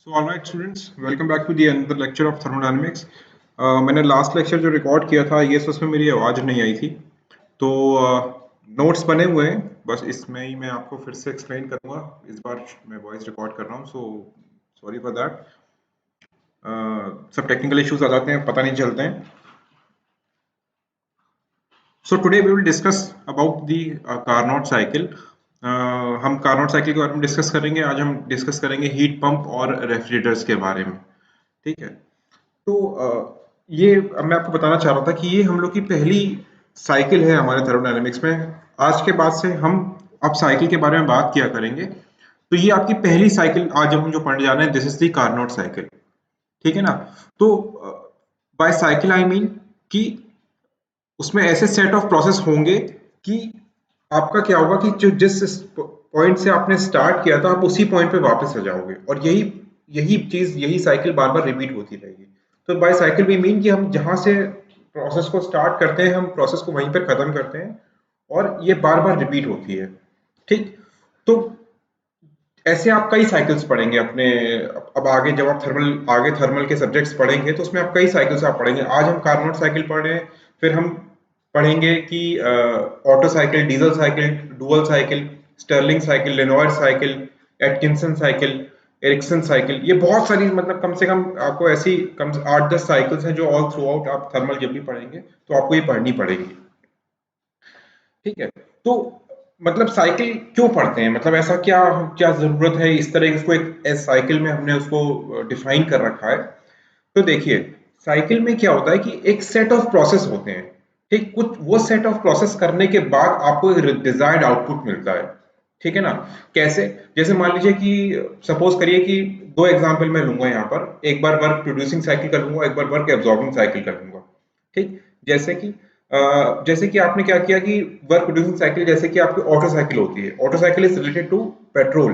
So all right students, welcome back to the another lecture of thermodynamics. मैंने last lecture जो record किया था ये उसमें मेरी आवाज़ नहीं आई थी, तो नोट्स बने हुए हैं, बस इसमें ही मैं आपको फिर से एक्सप्लेन करूँगा। इस बार मैं वॉइस रिकॉर्ड कर रहा हूँ, सो सॉरी फॉर दैट। सब टेक्निकल इश्यूज आ जाते हैं, पता नहीं चलते हैं। So today we will discuss about the Carnot cycle. हम कार्नोट साइकिल के बारे में डिस्कस करेंगे। आज हम डिस्कस करेंगे हीट पंप और रेफ्रिजरेटर्स के बारे में। ठीक है, तो ये मैं आपको बताना चाह रहा था कि ये हम लोग की पहली साइकिल है हमारे थर्मोडायनेमिक्स में। आज के बाद से हम अब साइकिल के बारे में बात किया करेंगे। तो ये आपकी पहली साइकिल आज हम जो पढ़ने जा रहे हैं, this is the Carnot cycle. ठीक है ना। तो बाय साइकिल आई मीन कि उसमें ऐसे सेट ऑफ प्रोसेस होंगे कि आपका क्या होगा कि जो जिस पॉइंट से आपने स्टार्ट किया था आप उसी पॉइंट पे वापस आ जाओगे, और यही यही चीज यही साइकिल बार बार रिपीट होती रहेगी। तो बाय साइकिल भी मीन कि हम जहां से प्रोसेस को स्टार्ट करते हैं हम प्रोसेस को वहीं पर खत्म करते हैं, और ये बार बार रिपीट होती है। ठीक, तो ऐसे आप कई साइकिल्स पढ़ेंगे अपने। अब आगे जब आप थर्मल के सब्जेक्ट्स पढ़ेंगे तो उसमें आप कई साइकिल्स आप पढ़ेंगे। आज हम कार्नोट साइकिल पढ़ रहे हैं, फिर हम पढ़ेंगे कि Otto cycle, Diesel cycle, dual cycle, Stirling cycle, Lenoir cycle, Atkinson cycle, Ericsson cycle. ये बहुत सारी, मतलब कम से कम आपको ऐसी कम 8-10 साइकिल्स हैं जो ऑल थ्रू आउट आप थर्मल जब भी पढ़ेंगे तो आपको ये पढ़नी पड़ेगी। ठीक है, तो मतलब साइकिल क्यों पढ़ते हैं, मतलब ऐसा क्या क्या जरूरत है इस तरह इसको एक साइकिल में हमने उसको डिफाइन कर रखा है। तो देखिए, साइकिल में क्या होता है कि एक सेट ऑफ प्रोसेस होते हैं। ठीक, कुछ वो सेट ऑफ प्रोसेस करने के बाद आपको एक डिजायर्ड आउटपुट मिलता है। ठीक है ना। कैसे, जैसे मान लीजिए कि सपोज करिए कि दो एग्जांपल मैं लूंगा यहाँ पर, एक बार वर्क प्रोड्यूसिंग साइकिल कर लूंगा, एक बार वर्क एब्जॉर्बिंग साइकिल कर लूंगा। ठीक, जैसे कि आपने क्या किया कि वर्क प्रोड्यूसिंग साइकिल, जैसे कि आपकी ऑटो साइकिल होती है। Auto cycle is related to petrol.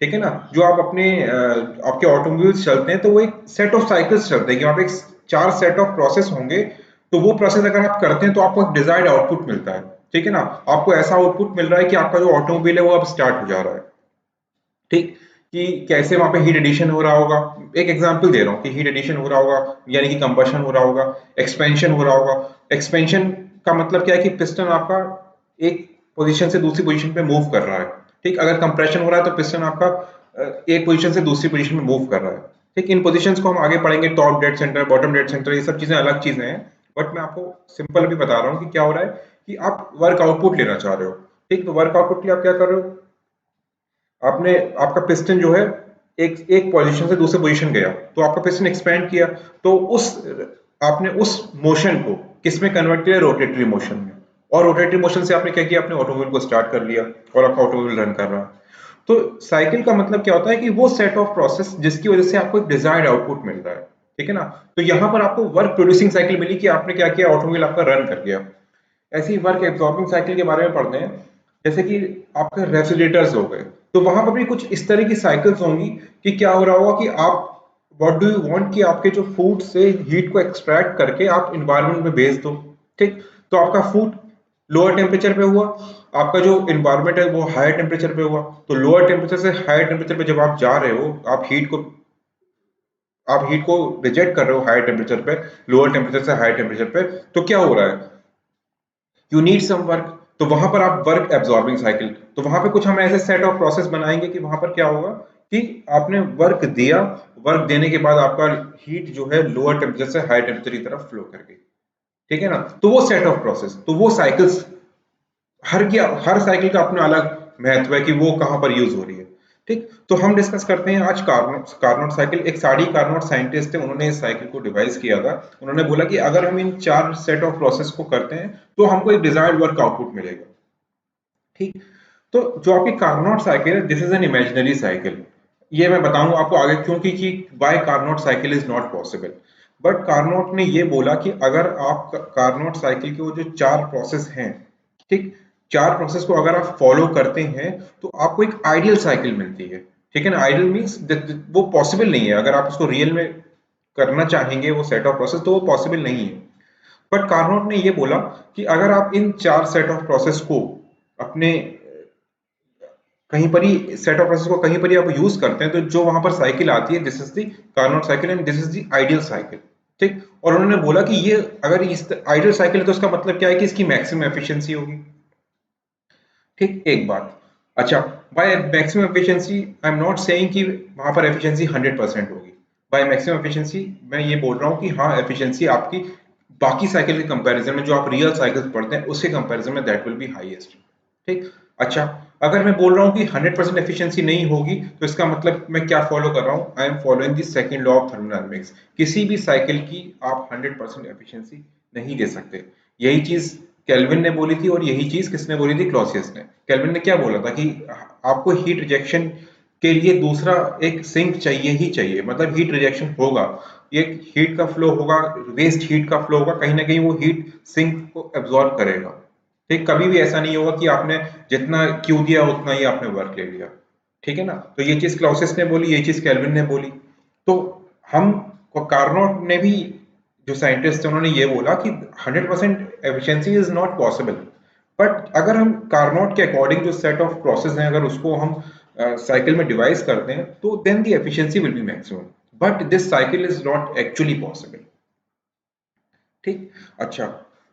ठीक है ना। जो आप आपके ऑटोमोबाइल्स चलते हैं तो वो एक सेट ऑफ साइकिल्स चलते हैं कि वहाँ पे एक 4 सेट ऑफ प्रोसेस होंगे। तो वो प्रोसेस अगर आप करते हैं तो आपको एक डिजायर्ड आउटपुट मिलता है। ठीक है ना। आपको ऐसा आउटपुट मिल रहा है कि आपका जो ऑटोमोबाइल है वो अब स्टार्ट हो जा रहा है। ठीक, कि कैसे वहां पे हीट एडिशन हो रहा होगा। एक एग्जांपल दे रहा हूँ कि हीट एडिशन हो रहा होगा, यानी कि कंबशन हो रहा होगा, एक्सपेंशन हो रहा होगा। एक्सपेंशन का मतलब क्या है कि पिस्टन आपका एक पोजीशन से दूसरी पोजीशन पे मूव कर रहा है। ठीक, अगर कंप्रेशन हो रहा है तो पिस्टन आपका एक पोजीशन से दूसरी पोजीशन में मूव कर रहा है। ठीक, इन पोजीशंस को हम आगे पढ़ेंगे, top dead centre, bottom dead centre, ये सब चीजें अलग चीजें हैं। बट मैं आपको सिंपल अभी बता रहा हूँ कि क्या हो रहा है कि आप वर्क आउटपुट लेना चाह रहे हो। ठीक, तो वर्क आउटपुट के लिए आप क्या कर रहे हो, आपने आपका पिस्टन जो है एक एक पोजीशन से दूसरे पोजीशन गया, तो आपका पिस्टन एक्सपैंड किया। तो उस आपने उस मोशन को किस में कन्वर्ट किया, रोटेटरी मोशन में। और रोटेटरी मोशन से आपने क्या किया, अपने ऑटोमोबाइल को स्टार्ट कर लिया और आपका ऑटोमोबाइल रन कर रहा है। तो साइकिल का मतलब क्या होता है कि वो सेट ऑफ प्रोसेस जिसकी वजह से आपको एक डिजायर्ड आउटपुट मिल रहा है। ठीक है ना। तो यहां पर आपको वर्क प्रोड्यूसिंग साइकिल मिली कि आपने क्या किया, ऑटोमोबाइल आपका रन कर गया। ऐसे ही वर्क एब्जॉर्बिंग साइकिल के बारे में पढ़ते हैं, जैसे कि आपके रेफ्रिजरेटर्स हो गए। तो वहां पर भी कुछ इस तरह की साइकिल्स होंगी कि क्या हो रहा होगा कि आप व्हाट डू यू वांट कि आपके जो फूड से हीट को एक्सट्रैक्ट करके आप इन्वायरमेंट में भेज दो। ठीक, तो आपका फूड लोअर टेम्परेचर पे हुआ, आपका जो इन्वायरमेंट है वो हायर टेम्परेचर पे हुआ। तो लोअर टेम्परेचर से हायर टेम्परेचर पे जब आप जा रहे हो, आप हीट को रिजेक्ट कर रहे हो हायर टेम्परेचर पे, लोअर टेम्परेचर से हायर टेम्परेचर पे, तो क्या हो रहा है, यू नीड सम वर्क। तो वहां पर आप वर्क एब्जॉर्बिंग साइकिल, तो वहां पे कुछ हम ऐसे सेट ऑफ प्रोसेस बनाएंगे कि वहां पर क्या होगा कि आपने वर्क दिया, वर्क देने के बाद आपका हीट जो है लोअर टेम्परेचर से हाई टेम्परेचर की तरफ फ्लो कर गई। ठीक है ना। तो वो सेट ऑफ प्रोसेस, तो वो साइकिल्स, हर साइकिल का अपना अलग महत्व है कि वो कहां पर यूज हो रही है। ठीक, तो हम डिस्कस करते हैं आज कार्नोट साइकिल। एक साड़ी कार्नोट साइंटिस्ट थे, उन्होंने इस साइकिल को डिवाइस किया था। उन्होंने बोला कि अगर हम इन 4 सेट ऑफ प्रोसेस को करते हैं तो हमको एक डिजायर्ड वर्क आउटपुट मिलेगा। ठीक, तो जो आपकी कार्नोट साइकिल है, this is an imaginary cycle. ये मैं बताऊंगा आपको आगे क्योंकि कि why Carnot cycle is not possible. But Carnot ने ये बोला कि अगर आप कार्नोट साइकिल के वो जो 4 प्रोसेस हैं, ठीक, 4 प्रोसेस को अगर आप फॉलो करते हैं तो आपको एक आइडियल साइकिल मिलती है। ठीक है ना। आइडियल मीन्स वो पॉसिबल नहीं है, अगर आप उसको रियल में करना चाहेंगे वो सेट ऑफ प्रोसेस तो वो पॉसिबल नहीं है। बट कार्नोट ने ये बोला कि अगर आप इन 4 सेट ऑफ प्रोसेस को अपने कहीं पर ही सेट ऑफ प्रोसेस को कहीं पर ही आप यूज करते हैं, तो जो वहां पर साइकिल आती है, this is the Carnot cycle and this is the ideal cycle. ठीक, और उन्होंने बोला कि ये अगर इस आइडियल साइकिल है तो उसका मतलब क्या है कि इसकी मैक्सिमम एफिशिएंसी होगी। ठीक, एक बात। अच्छा, by maximum efficiency I am not saying कि वहां पर एफिशिएंसी 100% होगी। बाय मैक्सिमम एफिशिएंसी मैं ये बोल रहा हूँ कि हाँ, एफिशिएंसी आपकी बाकी साइकिल के कंपैरिजन में, जो आप रियल साइकिल्स पढ़ते हैं उसके कंपैरिजन में, दैट विल बी हाईएस्ट। ठीक, अच्छा, अगर मैं बोल रहा हूँ कि 100% एफिशिएंसी नहीं होगी, तो इसका मतलब मैं क्या फॉलो कर रहा हूँ? I am following the second law of thermodynamics. किसी भी साइकिल की आप 100% एफिशिएंसी नहीं दे सकते। यही चीज केल्विन ने बोली थी, और यही चीज किसने बोली थी? क्लॉसियस ने। केल्विन ने क्या बोला था कि आपको हीट रिजेक्शन के लिए दूसरा एक सिंक चाहिए ही चाहिए, मतलब हीट रिजेक्शन होगा, एक हीट का फ्लो होगा, वेस्ट हीट का फ्लो होगा, कहीं ना कहीं वो हीट सिंक को एब्जॉर्ब करेगा। ठीक, कभी भी ऐसा नहीं होगा कि आपने जितना क्यू दिया उतना ही आपने वर्क ले लिया। ठीक है ना? तो ये चीज क्लॉसियस ने बोली, ये चीज केल्विन ने बोली। तो हम कार्नोट ने भी, जो साइंटिस्ट थे, उन्होंने ये बोला कि 100% efficiency is not possible. But अगर हम कार्नोट के अकॉर्डिंग जो सेट ऑफ प्रोसेस हैं, अगर उसको हम साइकिल में डिवाइस करते हैं, तो then the efficiency will be maximum. But this cycle is not actually possible. ठीक, अच्छा,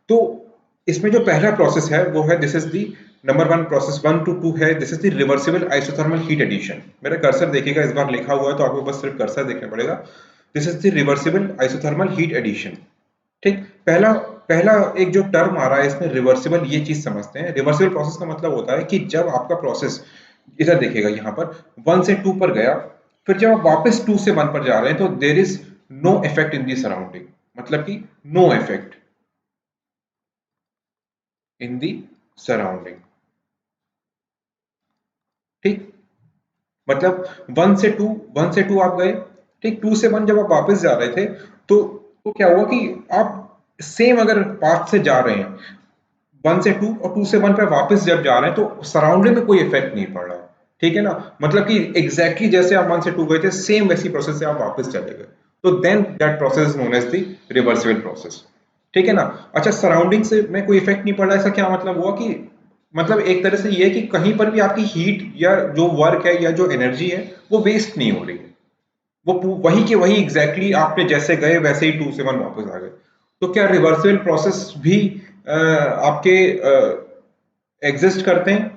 तो इसमें जो पहला प्रोसेस है वो है, this is the number one, process 1 to 2 है, this is the reversible isothermal heat addition. मेरा कर्सर देखिएगा, इस बार लिखा हुआ है तो आपको बस सिर्फ कर्सर देखना पड़ेगा। This is the reversible isothermal heat addition. ठीक, पहला पहला एक जो टर्म आ रहा है इसमें रिवर्सिबल, ये चीज समझते हैं। रिवर्सिबल प्रोसेस का मतलब होता है कि जब आपका प्रोसेस, इधर देखिएगा यहाँ पर 1 से 2 पर गया, फिर जब आप वापस 2 से 1 पर जा रहे हैं, तो there is no effect in the surrounding, मतलब कि no effect in the surrounding. ठीक, मतलब 1 से 2 आप गए, ठीक, 2 से 1 जब आप वापस जा रहे थे, तो क्या हुआ कि आप सेम अगर पाथ से जा रहे हैं, 1 से 2 और 2 से 1 पे वापस जब जा रहे हैं, तो सराउंडिंग में कोई इफेक्ट नहीं पड़ रहा है। ठीक है ना? मतलब कि एग्जैक्टली जैसे आप 1 से 2 गए थे, सेम वैसी प्रोसेस से आप वापस चले गए, तो then that process is known as the reversible process. ठीक है ना? अच्छा, सराउंडिंग से में कोई इफेक्ट नहीं पड़ रहा, ऐसा क्या मतलब हुआ कि, मतलब एक तरह से ये है कि कहीं पर भी आपकी हीट या जो वर्क है या जो एनर्जी है, वो वेस्ट नहीं हो रही है। वो वही के वही एग्जैक्टली आपने जैसे गए वैसे ही 2 से 1 वापस आ गए। तो क्या रिवर्सिबल प्रोसेस भी आपके एग्जिस्ट करते हैं?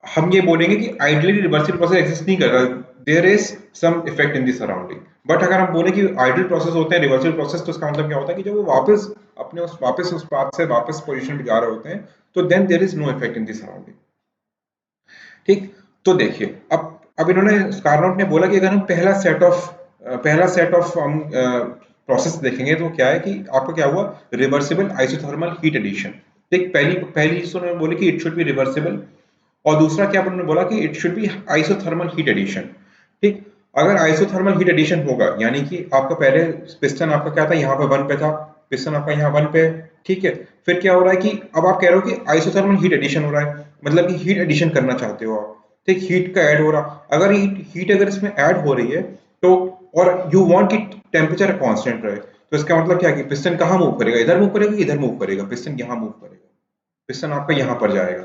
हम ये बोलेंगे कि आइडियली रिवर्सिबल प्रोसेस एग्जिस्ट नहीं करता, there is some effect in the surrounding. But अगर हम बोले कि आइडियल प्रोसेस होते हैं रिवर्सिबल प्रोसेस, तो इसका मतलब क्या होता है कि जब वो वापस उस पाथ से वापस पोजीशन पे जा रहे होते हैं, तो then there is no effect in the surrounding. ठीक, तो देखिए, अब इन्होंने, कार्नोट ने बोला कि अगर हम पहला सेट ऑफ हम प्रोसेस देखेंगे, तो क्या है कि आपका क्या हुआ? Reversible isothermal heat addition. ठीक, पहली पहली चीज तो उन्होंने बोली कि इट शुड बी रिवर्सिबल, और दूसरा क्या उन्होंने बोला कि it should be isothermal heat addition. ठीक, अगर आइसोथर्मल हीट एडिशन होगा, यानी कि आपका पहले पिस्टन आपका क्या था, यहाँ पे 1 पे था, पिस्टन आपका यहाँ 1 पे है। ठीक है, फिर क्या हो रहा है कि अब आप कह रहे हो कि आइसोथर्मल हीट एडिशन हो रहा है, मतलब कि हीट एडिशन करना चाहते हो आप। ठीक, हीट का ऐड हो रहा, अगर हीट अगर इसमें ऐड हो रही है, तो और यू वांट कि टेम्परेचर कांस्टेंट रहे, तो इसका मतलब क्या है कि पिस्टन कहाँ मूव करेगा? इधर मूव करेगा, इधर मूव करेगा? पिस्टन यहाँ मूव करेगा, पिस्टन आपका यहाँ पर जाएगा।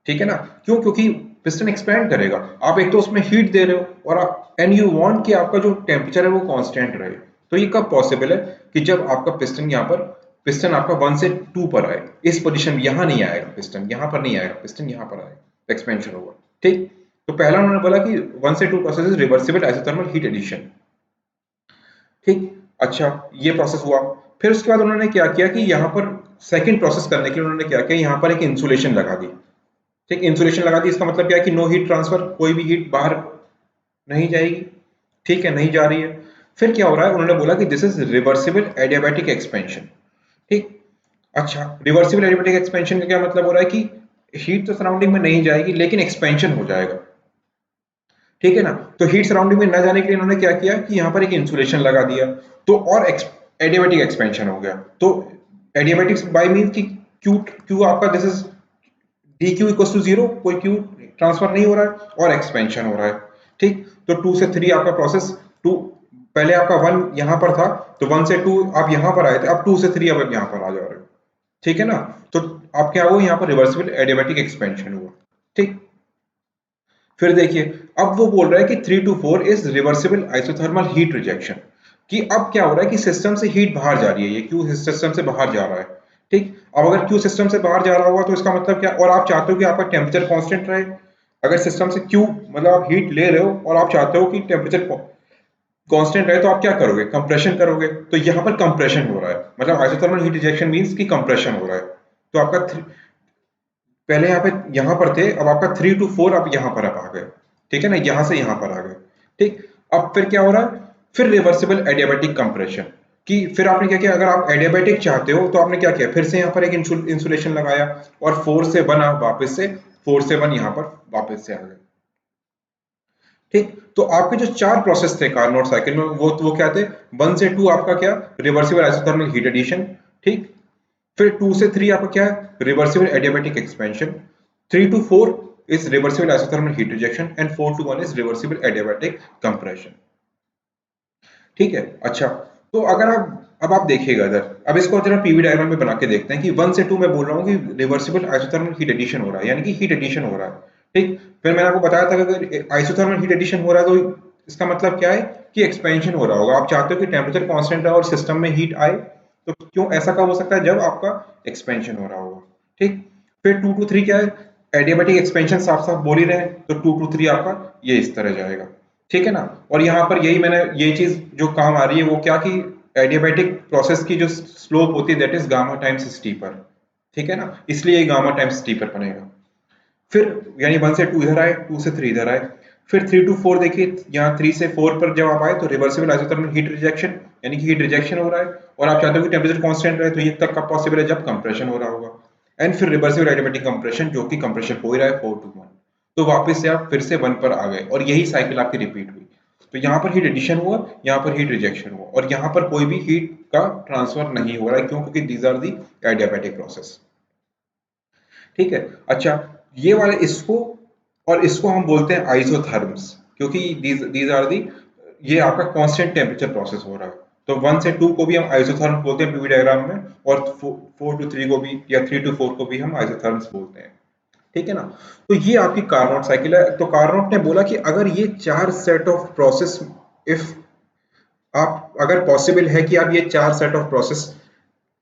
ठीक है ना? क्यों? क्योंकि पिस्टन एक्सपैंड करेगा, आप एक तो उसमें हीट दे रहे हो, और एंड यू वांट कि आपका जो टेम्परेचर है वो कांस्टेंट रहे। तो ये कब पॉसिबल है? कि जब आपका पिस्टन आपका 1 से 2 पर आए, इस पोजीशन में, यहाँ नहीं आएगा पिस्टन, यहाँ पर नहीं आएगा पिस्टन, यहाँ पर आएगा, एक्सपेंशन होगा। ठीक, तो पहला उन्होंने बोला कि 1 से 2 process is reversible isothermal heat addition. ठीक, अच्छा, ये प्रोसेस हुआ। फिर उसके बाद उन्होंने क्या किया कि यहाँ पर सेकंड प्रोसेस करने के लिए उन्होंने क्या किया, यहाँ पर एक इंसुलेशन लगा दी। ठीक, इंसुलेशन लगा दी, इसका मतलब क्या है कि नो हीट ट्रांसफर, कोई भी हीट बाहर नहीं जाएगी। ठीक है, नहीं जा रही है। फिर क्या हो रहा है? उन्होंने बोला कि this is reversible adiabatic expansion. ठीक, अच्छा, रिवर्सिबल एडियाबैटिक एक्सपेंशन का क्या मतलब हो रहा है कि हीट तो सराउंडिंग में नहीं जाएगी, लेकिन एक्सपेंशन हो जाएगा। ठीक है ना? तो हीट सराउंडिंग में ना जाने के लिए इन्होंने क्या किया कि यहाँ पर एक इंसुलेशन लगा दिया, तो और एडियाबैटिक एक्सपेंशन हो गया। तो एडियाबैटिक्स बाय मीन कि क्यू क्यू आपका, this is D Q equal to 0, कोई क्यू ट्रांसफर नहीं हो रहा है, और एक्सपेंशन हो रहा है। ठीक, तो 2 से 3 आपका प्रोसेस, टू, पहले आपका 1 यहाँ पर था, तो 1 से 2 आप यहाँ पर आए थे, अब 2 से 3 अब यहाँ पर आ जा रहे हो। ठीक है ना? तो आप क्या हुआ, यहाँ पर रिवर्सिबल एडियाबैटिक एक्सपेंशन हुआ। ठीक, फिर देखिए, अब वो बोल रहा है कि 3 to 4 is reversible isothermal heat rejection, कि अब क्या हो रहा है कि सिस्टम से हीट बाहर जा रही है, ये क्यू सिस्टम से बाहर जा रहा है। ठीक, अब अगर क्यू सिस्टम से बाहर जा रहा होगा तो इसका मतलब क्या, और आप चाहते हो कि आपका टेम्परेचर कांस्टेंट रहे। अगर सिस्टम से क्यू मतलब आप हीट ले रहे हो और आप चाहते हो कि टेम्परेचर कांस्टेंट रहे, तो आप क्या करोगे, कंप्रेशन करोगे। तो यहाँ पर कंप्रेशन हो रहा है, मतलब आइसोथर्मल हीट रिजेक्शन मींस कि कंप्रेशन हो रहा है। तो आपका पहले यहाँ पर थे, अब आपका 3 to 4 आप यहाँ पर आप आ गए। ठीक है ना, यहाँ से यहाँ पर आ गए। ठीक, अब फिर क्या हो रहा है, फिर रिवर्सिबल एडियाबैटिक कंप्रेशन, कि फिर आपने क्या किया, अगर आप एडियाबैटिक चाहते हो तो आपने क्या किया, फिर से यहाँ पर एक इंसुलेशन लगाया और 4 से 1 आप वापस से 4 से 1 यहाँ पर वापस से आ गए। ठीक, तो आपके जो 4 प्रोसेस थे कार्नोट साइकिल में, वो क्या थे, 1 से 2 आपका क्या, रिवर्सिबल आइसोथर्मल हीट एडिशन। ठीक, फिर 2 से 3 आपका क्या है, reversible adiabatic expansion. 3 to 4 is reversible isothermal heat rejection and 4 to 1 is reversible adiabatic compression। ठीक है, अच्छा, तो अगर आप अब आप देखिएगा इधर, अब इसको जरा पीवी डायग्राम में बना के देखते हैं कि 1 से 2 मैं बोल रहा हूँ कि रिवर्सिबल आइसोथर्मल हीट एडिशन हो रहा है, यानी कि हीट एडिशन हो रहा है। ठीक, फिर मैंने आपको बताया था कि अगर आइसोथर्मल हीट एडिशन हो रहा है तो इसका मतलब क्या है कि एक्सपेंशन हो रहा होगा। आप चाहते हो कि टेम्परेचर कांस्टेंट रहे और सिस्टम में हीट आए, तो क्यों ऐसा कब हो सकता है, जब आपका एक्सपेंशन हो रहा होगा। ठीक, फिर 2 to 3 क्या है, एडियाबैटिक एक्सपेंशन साफ साफ बोल ही रहे हैं, तो 2 to 3 आपका ये इस तरह जाएगा। ठीक है ना, और यहाँ पर यही मैंने ये चीज जो काम आ रही है वो क्या, कि एडियाबैटिक प्रोसेस की जो स्लोप होती है that is gamma times steeper. ठीक है ना, इसलिए ये गामा टाइम्स स्टीपर बनेगा। फिर यानी 1 से 2 इधर आए, 2 से 3 इधर आए। फिर 3 to 4 देखिए, यहाँ 3 से 4 पर जब आप आए तो रिवर्सिबल आइसोथर्मल हीट रिजेक्शन, यानी कि हीट रिजेक्शन हो रहा है और आप चाहते हो कि टेम्परेचर कांस्टेंट रहे, तो ये तब कब पॉसिबल है, जब कंप्रेशन हो रहा होगा। एंड फिर रिवर्सिबल एडियाबैटिक कंप्रेशन, जो कि कंप्रेशन हो ही रहा है 4 to 1, तो वापस से आप फिर से 1 पर आ गए और यही साइकिल आपकी रिपीट हुई। तो यहाँ पर हीट एडिशन हुआ, यहाँ पर हीट रिजेक्शन हुआ, और यहाँ पर कोई भी हीट का ट्रांसफर नहीं हो रहा है, क्यों, क्योंकि these are the adiabatic process. ठीक है, अच्छा, ये वाले इसको और इसको हम बोलते हैं आइसोथर्म्स, क्योंकि दीज आर दी, ये आपका कांस्टेंट टेम्परेचर प्रोसेस हो रहा है। तो 1 से 2 को भी हम आइसोथर्म्स बोलते हैं पीवी डायग्राम में, और 4 to 3 को भी, या 3 to 4 को भी हम आइसोथर्म्स बोलते हैं। ठीक है ना, तो ये आपकी कार्नोट साइकिल है। तो कार्नोट ने बोला कि अगर ये 4 सेट ऑफ प्रोसेस, इफ आप, अगर पॉसिबल है कि आप ये 4 सेट ऑफ प्रोसेस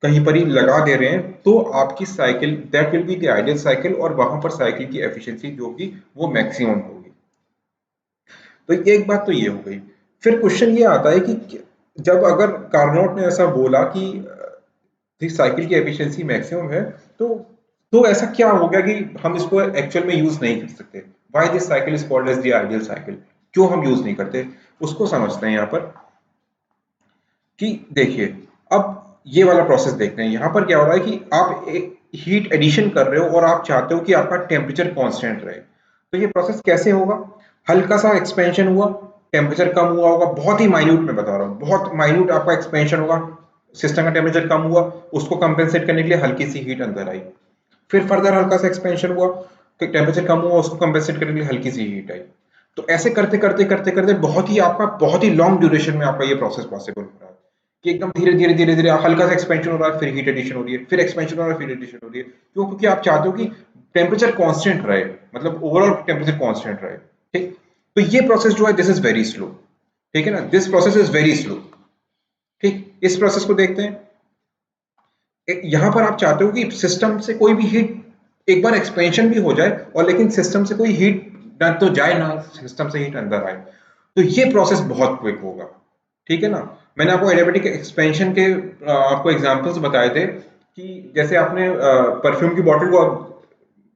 कहीं पर ही लगा दे रहे हैं, तो आपकी cycle that will be the ideal cycle, और वहां पर साइकिल की एफिशिएंसी जो होगी वो मैक्सिमम होगी। तो एक बात तो ये हो गई। फिर क्वेश्चन ये आता है कि जब अगर कार्नोट ने ऐसा बोला कि साइकिल की एफिशिएंसी मैक्सिमम है, तो ऐसा क्या हो गया कि हम इसको एक्चुअल में यूज नहीं कर सकते। Why this cycle is called as the ideal cycle, क्यों हम यूज नहीं करते, उसको समझते हैं यहाँ पर। कि देखिए, अब ये वाला प्रोसेस देखते हैं, यहाँ पर क्या हो रहा है कि आप हीट एडिशन कर रहे हो और आप चाहते हो कि आपका टेम्परेचर कांस्टेंट रहे। तो ये प्रोसेस कैसे होगा, हल्का सा एक्सपेंशन हुआ, टेम्परेचर कम हुआ होगा, बहुत ही माइन्यूट में बता रहा हूँ, बहुत माइन्यूट आपका एक्सपेंशन होगा, सिस्टम का टेम्परेचर कम हुआ, उसको कंपेंसेट करने के लिए हल्की सी हीट अंदर आई। फिर फर्दर हल्का सा एक्सपेंशन हुआ, तो टेम्परेचर कम हुआ, उसको कंपेंसेट करने के लिए हल्की सी हीट आई। तो ऐसे करते करते करते करते बहुत ही आपका, बहुत ही लॉन्ग ड्यूरेशन में आपका ये प्रोसेस पॉसिबल हो रहा है, कि एकदम धीरे धीरे धीरे धीरे हल्का सा एक्सपेंशन हो रहा है, फिर हीट एडिशन हो रही है, फिर एक्सपेंशन हो रहा है, फिर एडिशन हो रही है। क्यों, क्योंकि आप चाहते हो कि टेम्परेचर कांस्टेंट रहे, मतलब ओवरऑल टेम्परेचर कांस्टेंट रहे। ठीक, तो ये प्रोसेस जो है दिस इज वेरी स्लो। ठीक है ना, this process is very slow. ठीक, इस प्रोसेस को देखते हैं। यहाँ पर आप चाहते हो कि सिस्टम से कोई भी हीट, एक बार एक्सपेंशन भी हो जाए और लेकिन सिस्टम से कोई हीट ना तो जाए, ना सिस्टम से हीट अंदर आए, तो ये प्रोसेस बहुत क्विक होगा। ठीक है ना, मैंने आपको एडियाबैटिक एक्सपेंशन के आपको एग्जांपल्स बताए थे, कि जैसे आपने परफ्यूम की बॉटल को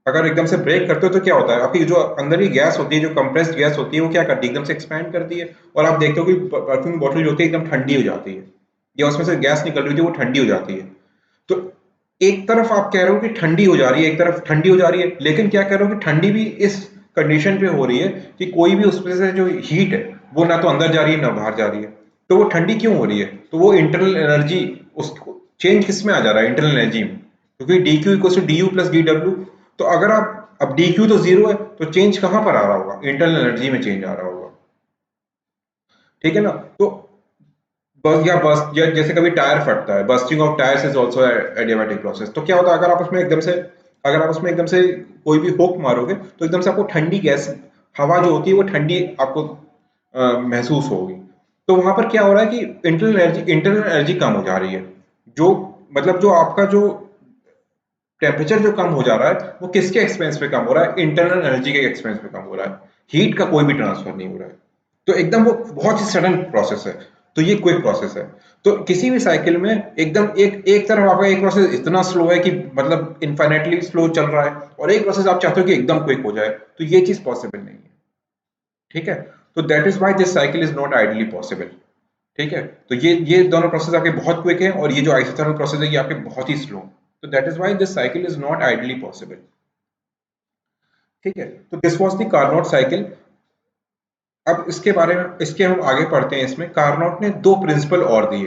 अगर एकदम से ब्रेक करते हो तो क्या होता है, आपकी जो अंदर की गैस होती है, जो कंप्रेस्ड गैस होती है, वो क्या करती है, एकदम से एक्सपैंड करती है, और आप देखते हो कि परफ्यूम की बॉटल जो होती है एकदम ठंडी हो जाती है, या उसमें से गैस निकल रही थी वो ठंडी हो जाती है। तो एक तरफ आप कह रहे हो कि ठंडी हो जा रही है, एक तरफ ठंडी हो जा रही है, लेकिन क्या कह रहे हो कि ठंडी भी इस कंडीशन पे हो रही है कि कोई भी उसमें से जो हीट है वो ना तो अंदर जा रही है ना बाहर जा रही है। तो वो ठंडी क्यों हो रही है, तो वो इंटरनल एनर्जी, उसको चेंज किस में आ जा रहा है, इंटरनल एनर्जी में, क्योंकि D Q equal to D U plus D W. तो अगर आप, अब डी क्यू तो जीरो है, तो चेंज कहाँ पर आ रहा होगा, इंटरनल एनर्जी में चेंज आ रहा होगा। ठीक है ना, तो बस या बस, या जैसे कभी टायर फटता है, bursting of tyres is also adiabatic process. तो क्या होता है, अगर आप उसमें एकदम से कोई भी हुक मारोगे तो एकदम से आपको ठंडी गैस हवा जो होती है वो ठंडी आपको महसूस होगी। तो वहां पर क्या हो रहा है कि इंटरनल एनर्जी कम हो जा रही है, जो मतलब जो आपका जो टेम्परेचर जो कम हो जा रहा है वो किसके एक्सपेंस पे कम हो रहा है, इंटरनल एनर्जी के एक्सपेंस पे कम हो रहा है, हीट का कोई भी ट्रांसफर नहीं हो रहा है। तो एकदम वो बहुत ही सडन प्रोसेस है। तो ये क्विक प्रोसेस है। तो किसी भी साइकिल में एकदम एक एक तरफ आपका एक प्रोसेस इतना स्लो है कि मतलब इनफाइनाइटली स्लो चल रहा है, और एक प्रोसेस आप चाहते हो कि एकदम क्विक हो जाए, तो ये चीज पॉसिबल नहीं है। ठीक है। तो that is why this cycle is not ideally possible. ठीक है। तो ये दोनों प्रोसेस आपके बहुत क्विक है, और ये जो आइसोथर्मल प्रोसेस है ये आपके बहुत ही स्लो। तो that is why this cycle is not ideally possible. ठीक है। तो this was the Carnot cycle. अब इसके बारे में इसके हम आगे पढ़ते हैं। इसमें कार्नोट ने दो प्रिंसिपल और दिए।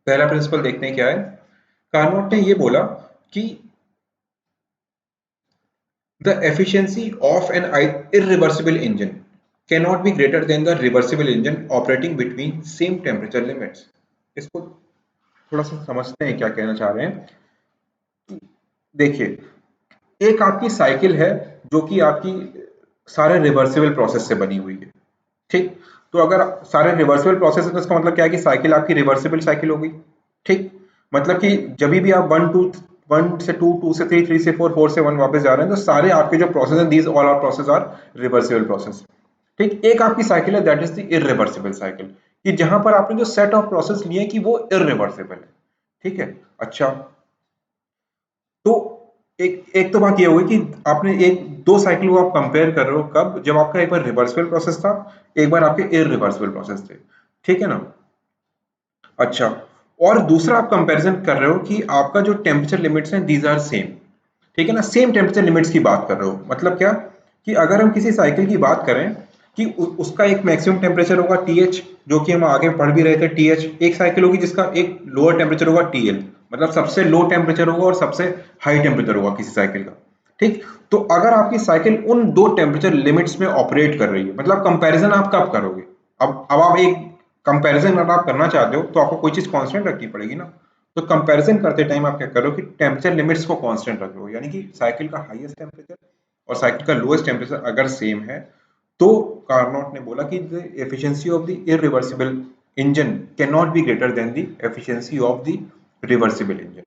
पहला प्रिंसिपल देखते हैं क्या है। कार्नोट ने ये बोला कि the efficiency of an irreversible engine cannot be greater than the reversible engine operating between same temperature limits। इसको थोड़ा सा समझते हैं क्या कहना चाह रहे हैं। देखिए, एक आपकी साइकिल है जो कि आपकी सारे रिवर्सिबल प्रोसेस से बनी हुई है। ठीक। तो अगर सारे रिवर्सिबल प्रोसेस है तो इसका मतलब क्या है कि साइकिल आपकी रिवर्सिबल साइकिल हो गई। ठीक। मतलब कि जब भी आप वन से टू, टू से थ्री, थ्री से फोर, फोर से वन वापस जा रहे हैं, तो सारे आपके जो प्रोसेस हैं, these all are process are reversible process. ठीक। एक आपकी साइकिल है that is the irreversible cycle, कि जहां पर आपने जो सेट ऑफ प्रोसेस लिए कि वो इरिवर्सिबल है। ठीक है। अच्छा। तो एक एक तो बात ये हुई कि आपने एक दो साइकिल को आप कंपेयर कर रहे हो, कब, जब आपका एक बार रिवर्सिबल प्रोसेस था, एक बार आपके इरिवर्सिबल प्रोसेस थे। ठीक है ना। अच्छा। और दूसरा आप कंपैरिजन कर रहे हो कि आपका जो टेम्परेचर लिमिट्स हैं दीज आर सेम। ठीक है ना। सेम टेम्परेचर लिमिट्स की बात कर रहे हो, मतलब क्या कि अगर हम किसी साइकिल की बात करें कि उसका एक मैक्सिमम टेम्परेचर होगा TH, जो कि हम आगे पढ़ भी रहे थे TH। एक साइकिल होगी जिसका एक लोअर टेम्परेचर होगा TL, मतलब सबसे लो टेम्परेचर होगा और सबसे हाई टेम्परेचर होगा किसी साइकिल का। ठीक। तो अगर आपकी साइकिल उन दो टेम्परेचर लिमिट्स में ऑपरेट कर रही है, मतलब कंपैरिजन आप कब करोगे। अब आप एक कंपैरिजन अगर आप करना चाहते हो तो आपको कोई चीज कांस्टेंट रखनी पड़ेगी ना। तो कंपैरिजन करते टाइम आप क्या करो कि टेम्परेचर लिमिट्स को कांस्टेंट रख लो, यानी कि साइकिल का हाईएस्ट टेम्परेचर और साइकिल का लोएस्ट टेम्परेचर अगर सेम है, तो कार्नोट ने बोला कि the efficiency of the irreversible engine can not be greater than the efficiency of the reversible engine.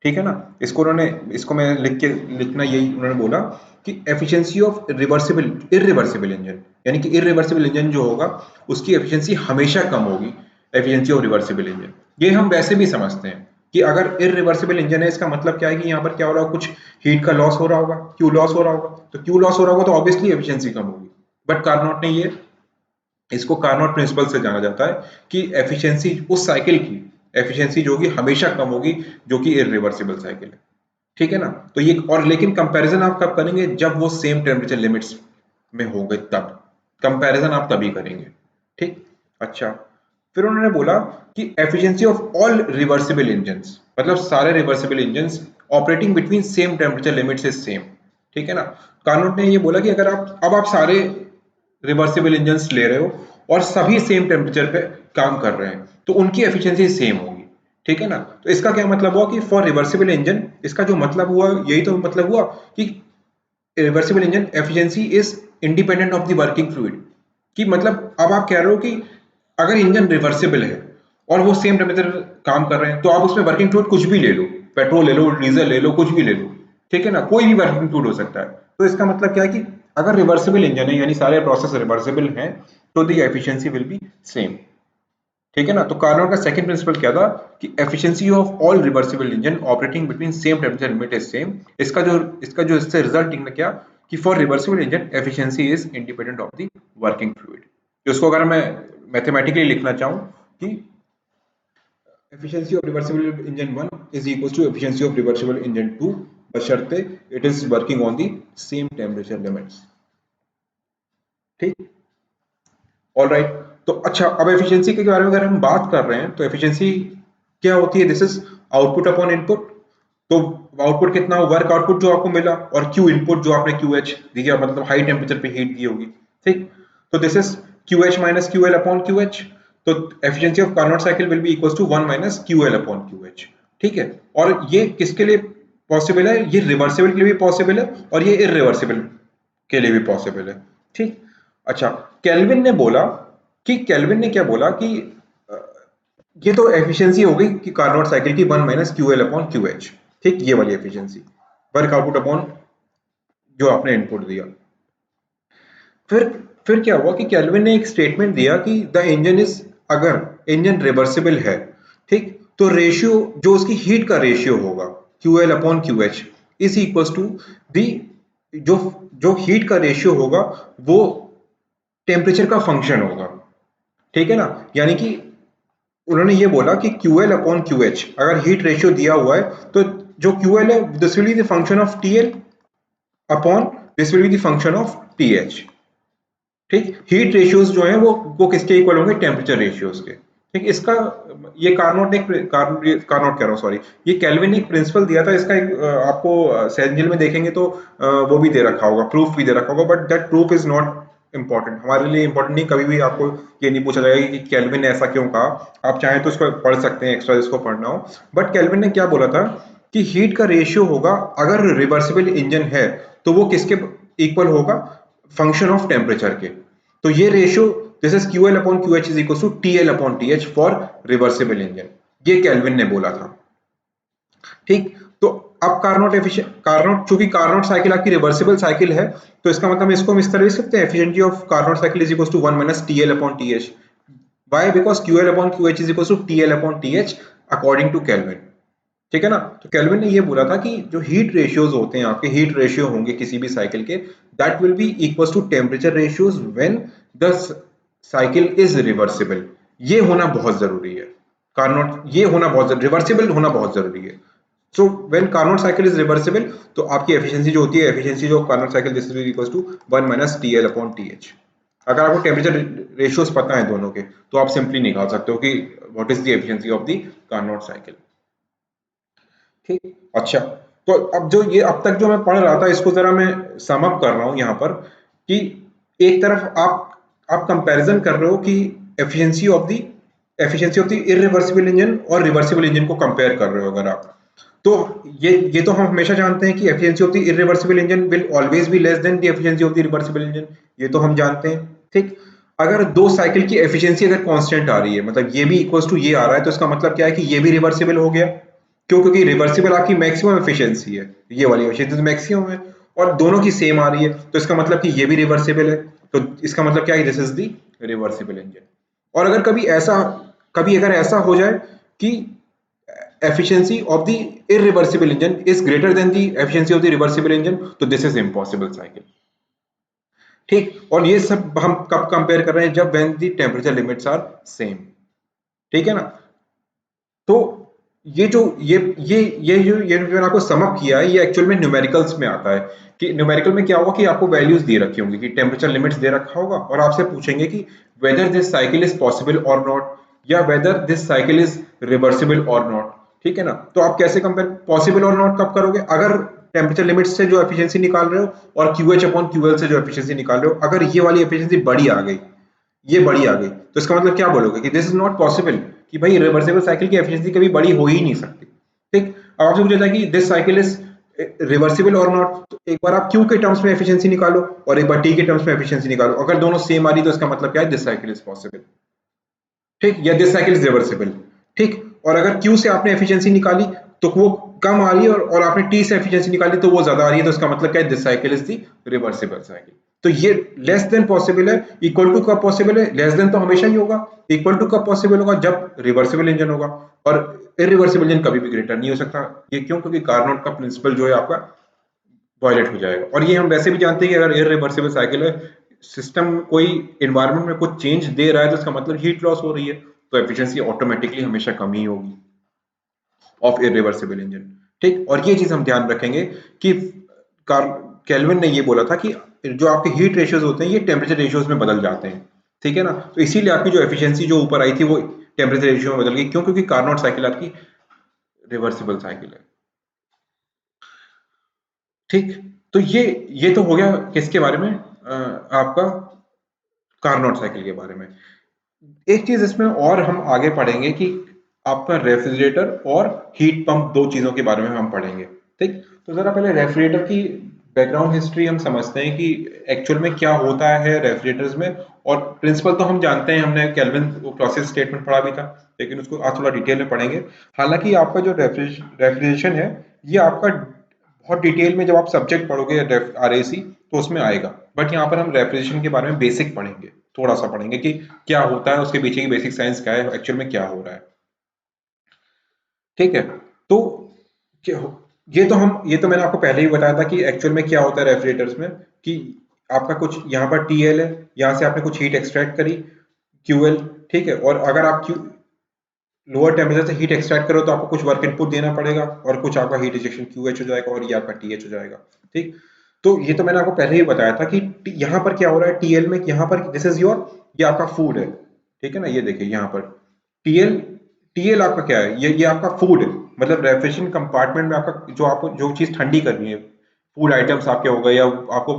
ठीक है ना। इसको मैं लिखना यही उन्होंने बोला कि efficiency of reversible irreversible engine, यानी कि इरिवर्सिबल इंजन जो होगा उसकी एफिशिएंसी हमेशा कम होगी एफिशिएंसी ऑफ रिवर्सिबल इंजन। ये हम वैसे भी समझते हैं कि अगर इरिवर्सिबल इंजन है, इसका मतलब क्या है कि यहाँ पर क्या हो रहा होगा, कुछ हीट का लॉस हो रहा होगा, क्यू लॉस हो रहा होगा। तो क्यू लॉस हो रहा होगा तो ऑब्वियसली एफिशिएंसी कम होगी। बट कार्नोट ने ये इसको कार्नोट प्रिंसिपल से जाना जाता है कि एफिशिएंसी उस साइकिल की एफिशिएंसी जो होगी हमेशा कम होगी जो कि इरिवर्सिबल साइकिल है। ठीक है ना। तो ये, और लेकिन कंपैरिजन आप कब करेंगे, जब वो सेम टेम्परेचर लिमिट्स में हो गए, तब कंपैरिजन आप तभी करेंगे। ठीक। अच्छा। फिर उन्होंने बोला कि efficiency of all reversible engines, मतलब सारे reversible engines operating between same temperature limits is same. ठीक है ना। कानून ने ये बोला कि अगर आप सारे रिवर्सिबल इंजन्स ले रहे हो और सभी सेम टेम्परेचर पे काम कर रहे हैं, तो उनकी एफिशिएंसी सेम होगी। ठीक है ना। तो इसका क्या मतलब हुआ कि फॉर रिवर्सिबल इंजन, इसका जो मतलब हुआ यही तो मतलब हुआ कि reversible engine efficiency is independent of the working fluid. कि मतलब अब आप कह रहे हो कि अगर इंजन रिवर्सिबल है और वो सेम टेम्परेचर काम कर रहे हैं, तो आप उसमें वर्किंग फ्लूइड कुछ भी ले लो, पेट्रोल ले लो, डीजल ले लो, कुछ भी ले लो। ठीक है ना। कोई भी वर्किंग फ्लूइड हो सकता है। तो इसका मतलब क्या है कि अगर रिवर्सिबल इंजन है, यानी सारे प्रोसेस रिवर्सिबल हैं, तो the efficiency will B same. ठीक है ना। तो कार्नोट का सेकंड प्रिंसिपल क्या था कि efficiency of all reversible engine operating between same temperature limit is same. इसका जो इससे रिजल्ट निकला क्या कि for reversible engine efficiency is independent of the working fluid. तो इसको अगर मैं मैथमेटिकली लिखना चाहूं कि efficiency of reversible engine 1 is equals to efficiency of reversible engine 2 बशर्ते it is working on the same temperature limits। ठीक। All right. तो अच्छा, अब एफिशिएंसी के बारे में अगर हम बात कर रहे हैं तो एफिशिएंसी क्या होती है, this is output upon input. तो आउटपुट कितना, वर्क आउटपुट जो आपको मिला, और क्यू इनपुट जो आपने क्यू एच दिया, मतलब हाई टेम्परेचर पे हीट दी होगी। ठीक। तो this is Q H minus Q L upon Q H. तो efficiency of Carnot cycle will be equals to 1 minus Q L upon Q H. ठीक है। और ये किसके लिए पॉसिबल है, ये रिवर्सिबल के लिए भी पॉसिबल है और ये इरिवर्सिबल के लिए भी पॉसिबल है। ठीक। अच्छा, केल्विन ने बोला कि केल्विन ने क्या बोला कि अ, ये तो एफिशिएंसी हो गई कि कार्नोट साइकिल की 1 minus Q L upon Q H. ठीक, ये वाली एफिशिएंसी वर्क आउटपुट अपॉन जो आपने इनपुट दिया। फिर फिर क्या हुआ कि केल्विन ने एक स्टेटमेंट दिया कि द इंजन इज, अगर इंजन रिवर्सिबल है, ठीक, तो रेशियो जो उसकी हीट का रेशियो होगा Q L upon Q H is equal to the, जो जो हीट का रेशियो होगा वो टेम्परेचर का फंक्शन होगा। ठीक है ना, यानी कि उन्होंने ये बोला कि Q L upon Q H अगर हीट रेशियो दिया हुआ है तो जो क्यू एल है this will be the function of T L upon this will be the function of T H. ठीक, हीट रेशियोज जो हैं वो किसके इक्वल होंगे, टेम्परेचर रेशियोज के। ठीक, इसका ये कार्नोट ने कार्नोट कह रहा हूँ सॉरी, ये केल्विन ने एक प्रिंसिपल दिया था, इसका एक आपको सेंजिल में देखेंगे तो वो भी दे रखा होगा, प्रूफ भी दे रखा होगा, but that proof is not important, हमारे लिए इंपॉर्टेंट नहीं। कभी भी आपको ये नहीं पूछा जाएगा कि केल्विन ने ऐसा क्यों कहा, आप चाहें तो इसको पढ़ सकते हैं एक्स्ट्रा जिसको पढ़ना हो। बट केल्विन ने क्या बोला था कि हीट का रेशियो होगा, अगर रिवर्सिबल इंजन है तो वो किसके इक्वल होगा, फंक्शन ऑफ टेम्परेचर के। तो ये ratio this is Q L upon Q H is equal to T L upon T H for reversible engine, ये केल्विन ने बोला था। ठीक, तो अब कार्नोट चूंकि कार्नोट साइकिल आपकी रिवर्सिबल साइकिल है, तो इसका मतलब इसको हम इस तरह लिख सकते हैं, efficiency of Carnot cycle is equal to 1 minus T L upon T H. Why, because Q L upon Q H is equal to T L upon T H according to Kelvin. ठीक है ना, तो kelvin ने ये बोला था कि जो हीट रेशियोज होते हैं, आपके हीट रेशियो होंगे किसी भी साइकिल के, that will be equal to temperature ratios when the cycle is reversible. ये होना बहुत जरूरी है, कार्नोट ये होना बहुत रिवर्सिबल होना बहुत जरूरी है। So when Carnot cycle is reversible तो आपकी एफिशिएंसी जो होती है, एफिशिएंसी जो Carnot cycle this is equal to 1 minus T L upon T H. अगर आपको टेम्परेचर रेशियोज पता है दोनों के, तो आप सिंपली निकाल सकते हो कि what is the efficiency of the Carnot cycle. ठीक, अच्छा, तो अब जो ये अब तक जो मैं पढ़ रहा था इसको जरा मैं सम अप कर रहा हूँ यहाँ पर, कि एक तरफ आप कंपैरिजन कर रहे हो कि efficiency of the efficiency of the irreversible engine और रिवर्सिबल इंजन को कंपेयर कर रहे हो अगर आप, तो ये तो हम हमेशा जानते हैं कि efficiency of the irreversible engine will always be less than the efficiency of the reversible engine, ये तो हम जानते हैं। ठीक, अगर दो साइकिल की एफिशिएंसी अगर कांस्टेंट आ रही है, मतलब ये भी इक्वल्स टू ये आ रहा है, तो इसका मतलब क्या है कि ये भी रिवर्सिबल हो गया। क्यों, क्योंकि रिवर्सिबल आपकी मैक्सिमम एफिशिएंसी है, ये वाली एफिशिएंसी मैक्सिमम है, और दोनों की सेम आ रही है, तो इसका मतलब कि ये भी रिवर्सिबल है, तो इसका मतलब क्या है, this is the reversible engine. और अगर कभी अगर ऐसा हो जाए कि efficiency of the irreversible engine is greater than the efficiency of the reversible engine, तो this is impossible cycle। ठीक, और ये सब हम कब कंपेयर कर रहे हैं, जब when the temperature limits are same। ठीक है ना, तो ये जो ये जो मैंने आपको सम अप किया है, ये एक्चुअल में न्यूमेरिकल्स में आता है, कि न्यूमेरिकल में क्या होगा कि आपको वैल्यूज दे रखी होंगी, कि टेम्परेचर लिमिट्स दे रखा होगा, और आपसे पूछेंगे कि whether this cycle is possible और नॉट, या whether this cycle is reversible और नॉट। ठीक है ना, तो आप कैसे कंपेयर पॉसिबल और नॉट कब करोगे, अगर टेम्परेचर लिमिट से जो एफिशिएंसी निकाल रहे हो और Q H upon Q L से जो एफिशिएंसी निकाल रहे हो, अगर ये वाली एफिशिएंसी बड़ी आ गई, ये बड़ी आ गई, तो इसका मतलब क्या बोलोगे कि दिस इज नॉट पॉसिबल, कि भाई रिवर्सिबल साइकिल की एफिशिएंसी कभी बड़ी हो ही नहीं सकती। ठीक, अब आपसे पूछा जाए कि दिस साइकिल इज रिवर्सिबल और नॉट, तो एक बार आप क्यू के टर्म्स में एफिशिएंसी निकालो और एक बार टी के टर्म्स में एफिशिएंसी निकालो, अगर दोनों सेम आ रही तो इसका मतलब क्या है, दिस साइकिल इज पॉसिबल। ठीक, या दिस साइकिल इज रिवर्सिबल। ठीक, और अगर क्यू से आपने एफिशिएंसी निकाली तो वो कम आ रही है, और आपने टी से एफिशिएंसी निकाली तो वो ज्यादा आ रही है, तो इसका मतलब क्या है, this cycle is the reversible cycle. तो ये लेस देन पॉसिबल है, इक्वल टू कब पॉसिबल है, लेस देन तो हमेशा ही होगा, इक्वल टू कब पॉसिबल होगा, जब रिवर्सिबल इंजन होगा, और इरिवर्सिबल इंजन कभी भी ग्रेटर नहीं हो सकता। ये क्यों, क्योंकि कार्नोट का प्रिंसिपल जो है आपका वायलेट हो जाएगा, और ये हम वैसे भी जानते हैं कि अगर इरिवर्सिबल साइकिल है, सिस्टम कोई एनवायरनमेंट में कुछ चेंज दे रहा है, तो इसका मतलब हीट लॉस हो रही है, तो एफिशिएंसी ऑटोमेटिकली हमेशा कम ही होगी ऑफ इरिवर्सिबल इंजन। ठीक, और ये चीज हम ध्यान रखेंगे कि केल्विन ने ये बोला था कि जो आपके हीट रेशियोज होते हैं ये टेम्परेचर रेशियोज में बदल जाते हैं। ठीक है ना, तो इसीलिए आपकी जो एफिशिएंसी जो ऊपर आई थी वो टेम्परेचर रेशियो में बदल गई, क्यों, क्योंकि कार्नोट साइकिल आपकी रिवर्सिबल साइकिल है। ठीक, तो ये तो हो गया किसके बारे में, आपका कार्नोट साइकिल के बारे में। एक चीज इसमें और हम आगे पढ़ेंगे कि आपका रेफ्रिजरेटर और हीट पंप, दो चीजों के बारे में हम पढ़ेंगे। ठीक, तो जरा पहले रेफ्रिजरेटर की बैकग्राउंड हिस्ट्री हम समझते हैं कि एक्चुअल में क्या होता है रेफ्रिजरेटर्स में, और प्रिंसिपल तो हम जानते हैं, हमने केल्विन प्रोसेस स्टेटमेंट पढ़ा भी था, लेकिन उसको आज थोड़ा डिटेल में पढ़ेंगे। हालांकि आपका जो रेफ्रिजरेशन है ये आपका बहुत डिटेल में जब आप सब्जेक्ट पढ़ोगे आरएसी तो उसमें आएगा, बट यहाँ पर हम रेफ्रिजरेशन के बारे में बेसिक पढ़ेंगे, थोड़ा सा पढ़ेंगे कि क्या होता है, उसके पीछे की बेसिक साइंस क्या है, एक्चुअल में क्या हो रहा है। ठीक है, तो ये तो मैंने आपको पहले ही बताया था कि एक्चुअल में क्या होता है रेफ्रिजरेटर्स में, कि आपका कुछ यहाँ पर टीएल है, यहाँ से आपने कुछ हीट एक्सट्रैक्ट करी, क्यूएल, ठीक है, और अगर आप लोअर टेम्परेचर से हीट एक्सट्रैक्ट करो तो आपको कुछ वर्क इनपुट देना पड़ेगा, और कुछ आपका हीट रिजेक्शन क्यूएच हो जाएगा, और ये आपका टीएच हो जाएगा। ठीक, तो ये तो मैंने आपको पहले ही बताया था कि यहाँ पर क्या हो रहा है टीएल में, यहाँ पर दिस इज योर, ये आपका फूड है, ठीक है ना, ये देखिए यहाँ पर टीएल, टीएल आपका क्या है, ये आपका फूड है, मतलब रेफ्रिजरेशन कंपार्टमेंट में आपका जो आपको जो चीज ठंडी करनी है, फूड आइटम्स आपके हो गए, या आपको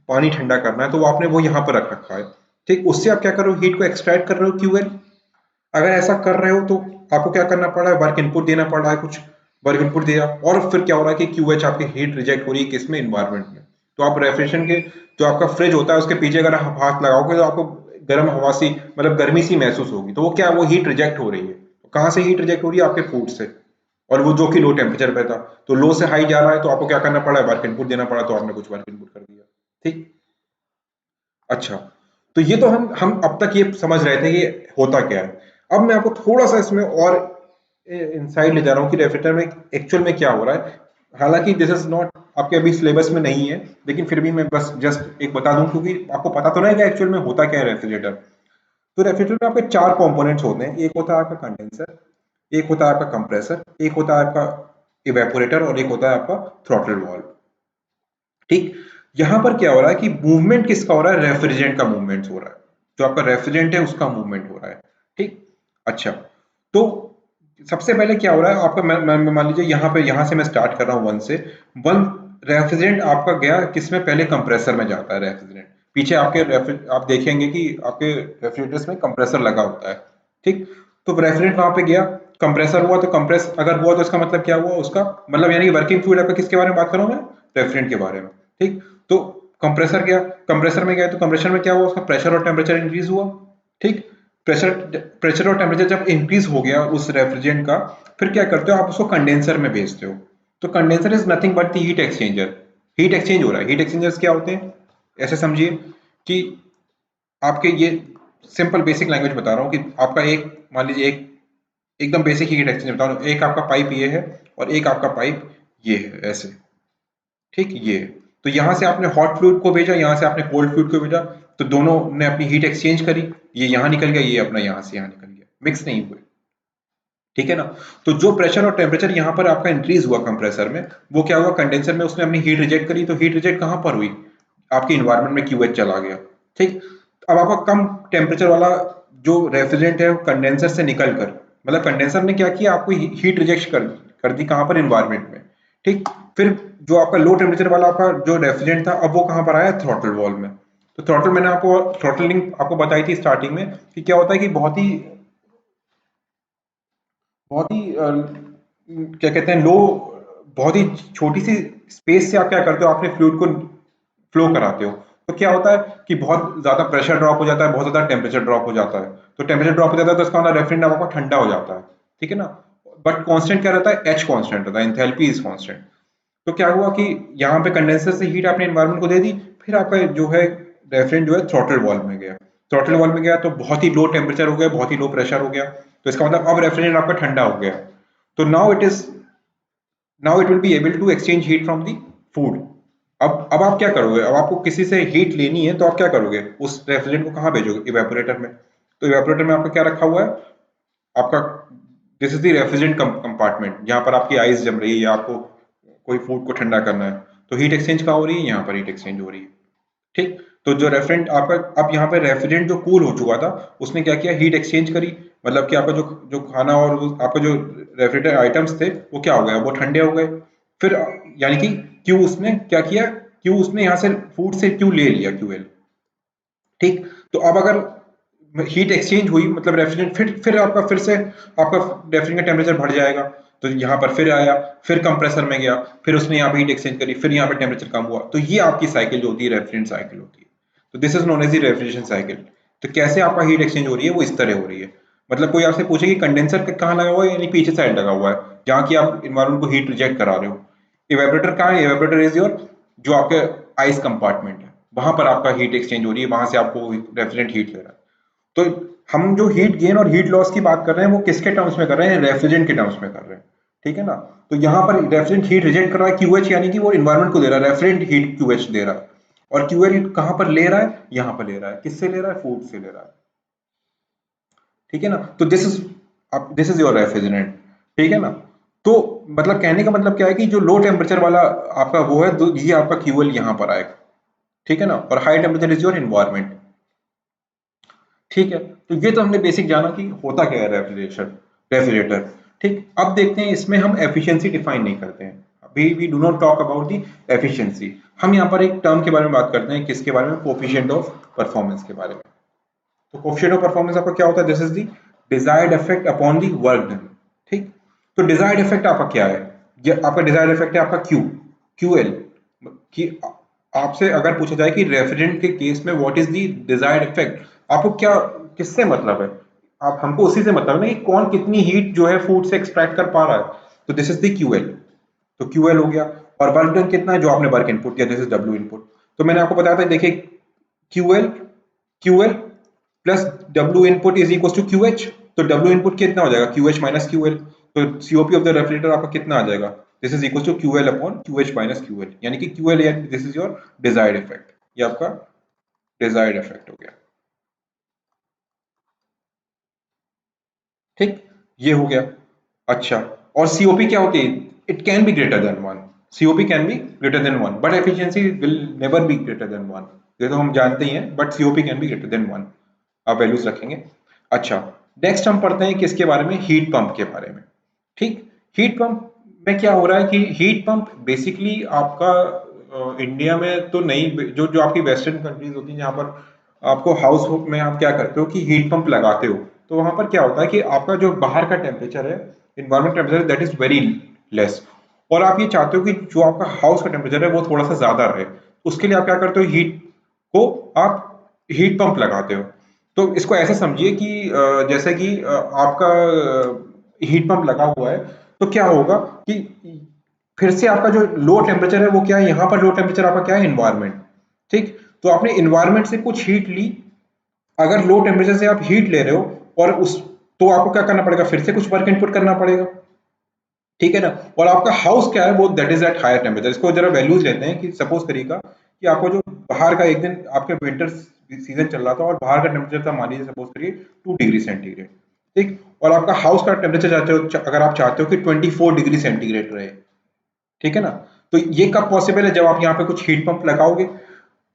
पानी ठंडा करना है, तो वो आपने वो यहाँ पर रख रखा है। ठीक, उससे आप क्या कर रहे हो, हीट को एक्सट्रैक्ट कर रहे हो, क्यूएल। अगर ऐसा कर रहे हो तो आपको क्या करना पड़ रहा है, वर्क इनपुट देना पड़ रहा है, कुछ वर्क इनपुट दिया, और फिर क्या हो रहा है कि क्यूएच आपकी हीट रिजेक्ट हो रही है किसमें, इन्वायरमेंट में। तो आप रेफ्रिजरेशन के जो आपका फ्रिज होता है उसके पीछे अगर आप हाथ लगाओगे तो आपको गर्म हवा सी, मतलब गर्मी सी महसूस होगी, तो वो क्या है, वो हीट रिजेक्ट हो रही है। कहाँ से हीट रिजेक्ट हो रही है, आपके फूड से, और वो जो कि लो टेम्परेचर पे था, तो लो से हाई जा रहा है, तो आपको क्या करना पड़ा है, वर्क इनपुट देना पड़ा, तो आपने कुछ वर्क इनपुट कर दिया। ठीक, अच्छा, तो ये तो हम अब तक ये समझ रहे थे कि होता क्या है। अब मैं आपको थोड़ा सा इसमें और इनसाइड ले जा रहा हूँ कि रेफ्रिजरेटर में एक्चुअल में क्या हो रहा है। हालांकि दिस इज नॉट आपके अभी सिलेबस में नहीं है, लेकिन फिर भी मैं बस जस्ट एक बता दूं, क्योंकि आपको पता तो नहीं कि एक्चुअल में होता क्या है रेफ्रिजरेटर। तो रेफ्रिजरेटर में आपके चार कंपोनेंट्स होते हैं, एक होता है आपका कंडेंसर, एक होता है आपका कंप्रेसर, एक होता है आपका इवेपोरेटर, और एक होता है आपका थ्रॉटल वाल्व। ठीक, यहां पर क्या हो रहा है कि मूवमेंट किसका हो रहा है, रेफ्रिजरेंट का मूवमेंट हो रहा है, जो आपका रेफ्रिजरेंट है उसका मूवमेंट हो रहा है। ठीक, अच्छा, तो सबसे पहले क्या हो रहा है आपका, मान लीजिए यहाँ से मैं स्टार्ट कर रहा हूँ वन से। वन रेफ्रिजरेंट आपका गया किसमें, पहले कंप्रेसर में जाता है रेफ्रिजरेंट, पीछे आपके आप देखेंगे कि आपके रेफ्रिजरेटर्स में कंप्रेसर लगा होता है। ठीक, तो रेफ्रिजरेंट वहां पे गया, कंप्रेसर हुआ, तो कंप्रेस अगर हुआ तो इसका मतलब क्या हुआ, उसका मतलब यानी कि वर्किंग फ्लूइड आपका किसके बारे में बात कर रहा हूँ मैं, रेफ्रिजरेंट के बारे में। ठीक, तो कंप्रेसर गया, कंप्रेसर में गया, तो कंप्रेसर में क्या हुआ, उसका प्रेशर और टेम्परेचर इंक्रीज हुआ। ठीक, प्रेशर प्रेशर और टेम्परेचर जब इंक्रीज हो गया उस रेफ्रिजरेंट का, फिर क्या करते हो आप, उसको कंडेंसर में भेजते हो। तो condenser is nothing but the heat exchanger, heat exchange हो रहा है। हीट एक्सचेंजर्स क्या होते हैं, ऐसे समझिए कि आपके ये सिंपल बेसिक लैंग्वेज बता रहा हूँ कि आपका एक, मान लीजिए एक एकदम बेसिक हीट एक्सचेंजर बता रहा हूँ, एक आपका पाइप ये है और एक आपका पाइप ये है, ऐसे। ठीक, ये तो यहाँ से आपने हॉट फ्लूइड को भेजा, यहाँ से आपने कोल्ड फ्लूइड को भेजा, तो दोनों ने अपनी हीट एक्सचेंज करी, ये यहाँ निकल गया, ये अपना यहाँ से यहाँ निकल गया, मिक्स नहीं हुए। ठीक है ना, तो जो प्रेशर और टेम्परेचर यहाँ पर आपका इंक्रीज हुआ कंप्रेसर में, वो क्या हुआ, कंडेंसर में उसने अपनी हीट रिजेक्ट करी, तो हीट रिजेक्ट कहाँ पर हुई, आपकी इन्वायरमेंट में क्यूएच चला गया। ठीक, अब आपका कम टेम्परेचर वाला जो रेफ्रिजरेंट है कंडेंसर से निकल कर, मतलब कंडेंसर ने क्या किया, आपको हीट रिजेक्ट कर दी कहाँ पर, इन्वायरमेंट में। ठीक, फिर जो आपका लो टेम्परेचर वाला आपका जो रेफ्रिजरेंट था, अब वो कहाँ पर आया, थ्रॉटल वॉल्व में। तो थ्रॉटल मैंने आपको थ्रॉटलिंग आपको बताई थी स्टार्टिंग में, कि क्या होता है कि बहुत ही क्या कहते हैं, लो, बहुत ही छोटी सी स्पेस से आप क्या करते हो, आपने फ्लूइड को फ्लो कराते हो, तो क्या होता है कि बहुत ज्यादा प्रेशर ड्रॉप हो जाता है, बहुत ज्यादा टेम्परेचर ड्रॉप हो जाता है। तो टेम्परेचर ड्रॉप हो जाता है तो इसका मतलब रेफ्रिजरेंट आपका ठंडा हो जाता है। ठीक है ना, बट कांस्टेंट क्या रहता है, एच कांस्टेंट रहता है, एंथैल्पी इज कांस्टेंट। तो क्या हुआ कि यहाँ पे कंडेंसर से हीट आपने एनवायरनमेंट को दे दी, फिर आपका जो है रेफ्रिजरेंट जो है थ्रॉटल वाल्व में गया, थ्रॉटल वाल्व में गया तो बहुत ही लो टेम्परेचर हो गया, बहुत ही लो प्रेशर हो गया, तो इसका मतलब अब रेफ्रिजरेंट आपका ठंडा हो गया। तो now it will be able to exchange heat from the food. अब आप क्या करोगे, अब आपको किसी से हीट लेनी है तो आप क्या करोगे, उस रेफ्रिजरेंट को कहाँ भेजोगे, इवेपोरेटर में। तो इवेपोरेटर में आपका क्या रखा हुआ है, आपका this is the refrigerant compartment, जहाँ पर आपकी आइस जम रही है या आपको कोई फूड को ठंडा करना है, तो हीट एक्सचेंज कहाँ हो रही है, यहाँ पर हीट एक्सचेंज हो रही है। ठीक, तो जो रेफ्रिजरेंट आपका, अब यहाँ पे रेफ्रिजरेंट जो कूल हो चुका था, उसने क्या किया, हीट एक्सचेंज करी, मतलब कि आपका जो जो खाना और आपका जो रेफ्रिजरेटर आइटम्स थे वो क्या हो गया, वो ठंडे हो गए। फिर यानी कि क्यू उसने क्या किया, क्यू उसने यहाँ से फूड से क्यू ले लिया, क्यूएल। ठीक, तो अब अगर हीट एक्सचेंज हुई, मतलब रेफ्रिजरेंट फिर आपका फिर से आपका रेफ्रिजरेंट का टेम्परेचर बढ़ जाएगा। तो यहाँ पर फिर आया, फिर कंप्रेसर में गया, फिर उसने यहाँ पे हीट एक्सचेंज करी, फिर यहाँ पे टेम्परेचर कम हुआ। तो ये आपकी साइकिल जो होती है रेफ्रिजरेंट साइकिल होती है। तो this is known as the refrigeration cycle. तो कैसे आपका हीट एक्सचेंज हो रही है वो इस तरह हो रही है। मतलब कोई आपसे पूछे कि कंडेंसर कहाँ लगा हुआ है, यानी पीछे साइड लगा हुआ है जहाँ की आप इन्वायरमेंट को हीट रिजेक्ट करा रहे हो। इवेपोरेटर कहाँ है? इवेपोरेटर इज योर जो आपके आइस कंपार्टमेंट है, वहां पर आपका हीट एक्सचेंज हो रही है, वहां से आपको रेफ्रिजरेंट हीट ले रहा है। तो हम जो हीट गेन और हीट लॉस की बात कर रहे हैं वो किसके टर्म्स में कर रहे हैं? रेफ्रिजरेंट के टर्म्स में कर रहे हैं। ठीक है ना? तो यहाँ पर रेफ्रिजरेंट हीट रिजेक्ट कर रहा है क्यूएच, यानी कि वो इन्वायरमेंट को दे रहा है, रेफ्रिजरेंट हीट क्यूएच दे रहा है। और क्यूएच कहाँ पर ले रहा है? यहाँ पर ले रहा है। किससे ले रहा है? फूड से ले रहा है। ठीक है ना? तो दिस इज योर रेफ्रिजरेंट। ठीक है ना? तो मतलब कहने का मतलब क्या है कि जो लो टेम्परेचर वाला आपका वो है, ये आपका क्यूएल यहाँ पर आएगा। ठीक है ना? और high temperature is your environment. ठीक है, तो ये तो हमने बेसिक जाना कि होता क्या है रेफ्रिजरेटर। ठीक, अब देखते हैं इसमें हम एफिशिएंसी डिफाइन नहीं करते हैं। अभी we do not talk about the efficiency. हम यहाँ पर एक टर्म के बारे में बात करते हैं, किसके बारे में? कोफिशिएंट ऑफ परफॉर्मेंस के बारे में। तो कोफिशिएंट ऑफ परफॉर्मेंस आपका क्या होता है? This is the desired effect upon the work done. ठीक, तो डिजायर्ड इफेक्ट आपका क्या है? ये आपका डिजायर्ड इफेक्ट है आपका क्यूएल। कि आपसे अगर पूछा जाए कि रेफ्रिजरेंट के केस में what is the desired effect, आपको क्या, किससे मतलब है? आप हमको उसी से मतलब है ना कि कौन कितनी हीट जो है फूड से एक्सट्रैक्ट कर पा रहा है। तो दिस इज द क्यूएल। तो क्यूएल हो गया। और वर्क डन कितना है जो आपने वर्क इनपुट किया, दिस इज डब्ल्यू इनपुट। तो मैंने आपको बताया था, देखिए QL QL plus W input is equal to QH. तो डब्ल्यू इनपुट कितना हो जाएगा? QH minus QL. तो सीओपी ऑफ द रेफ्रिजरेटर आपका कितना आ जाएगा? This is equal to QL upon QH minus QL, यानी कि क्यूएल, यानी this is your desired effect. ये आपका डिजायर्ड इफेक्ट हो गया। ठीक, ये हो गया। अच्छा, और सीओपी क्या होती है? It can be greater than one. COP can be greater than one, but efficiency will never be greater than one. ये तो हम जानते ही हैं, but COP can be greater than one. आप वैल्यूज रखेंगे। अच्छा, नेक्स्ट हम पढ़ते हैं किसके बारे में? हीट पंप के बारे में। ठीक, हीट पंप में क्या हो रहा है कि हीट पंप बेसिकली आपका इंडिया में तो नहीं, जो जो आपकी वेस्टर्न कंट्रीज होती हैं जहाँ पर आपको हाउस में आप क्या करते हो कि हीट पंप लगाते हो, तो वहां पर क्या होता है कि आपका जो बाहर का टेम्परेचर है, environment temperature, that is very less. और आप ये चाहते हो कि जो आपका हाउस का टेम्परेचर है वो थोड़ा सा ज्यादा रहे। उसके लिए आप क्या करते हो? हीट को आप हीट पंप लगाते हो। तो इसको ऐसे समझिए कि जैसे कि आपका हीट पंप लगा हुआ है, तो क्या होगा कि फिर से आपका जो लो टेम्परेचर है वो क्या है? यहाँ पर लो टेम्परेचर आपका क्या है? इन्वायरमेंट। ठीक, तो आपने इन्वायरमेंट से कुछ हीट ली। अगर लो टेम्परेचर से आप हीट ले रहे हो और उस, तो आपको क्या करना पड़ेगा? फिर से कुछ वर्क इनपुट करना पड़ेगा। ठीक है ना? और आपका हाउस क्या है? वो that is at higher temperature. इसको जरा वैल्यूज लेते हैं कि सपोज करिएगा कि आपको जो बाहर का एक दिन आपके विंटर सीजन चल रहा था और बाहर का टेम्परेचर था, मान लीजिए सपोज करिए 2 डिग्री सेंटीग्रेड। ठीक, और आपका हाउस का टेम्परेचर चाहते हो, अगर आप चाहते हो कि 24 डिग्री सेंटीग्रेड रहे। ठीक है ना? तो ये कब पॉसिबल है? जब आप यहाँ पे कुछ हीट पंप लगाओगे।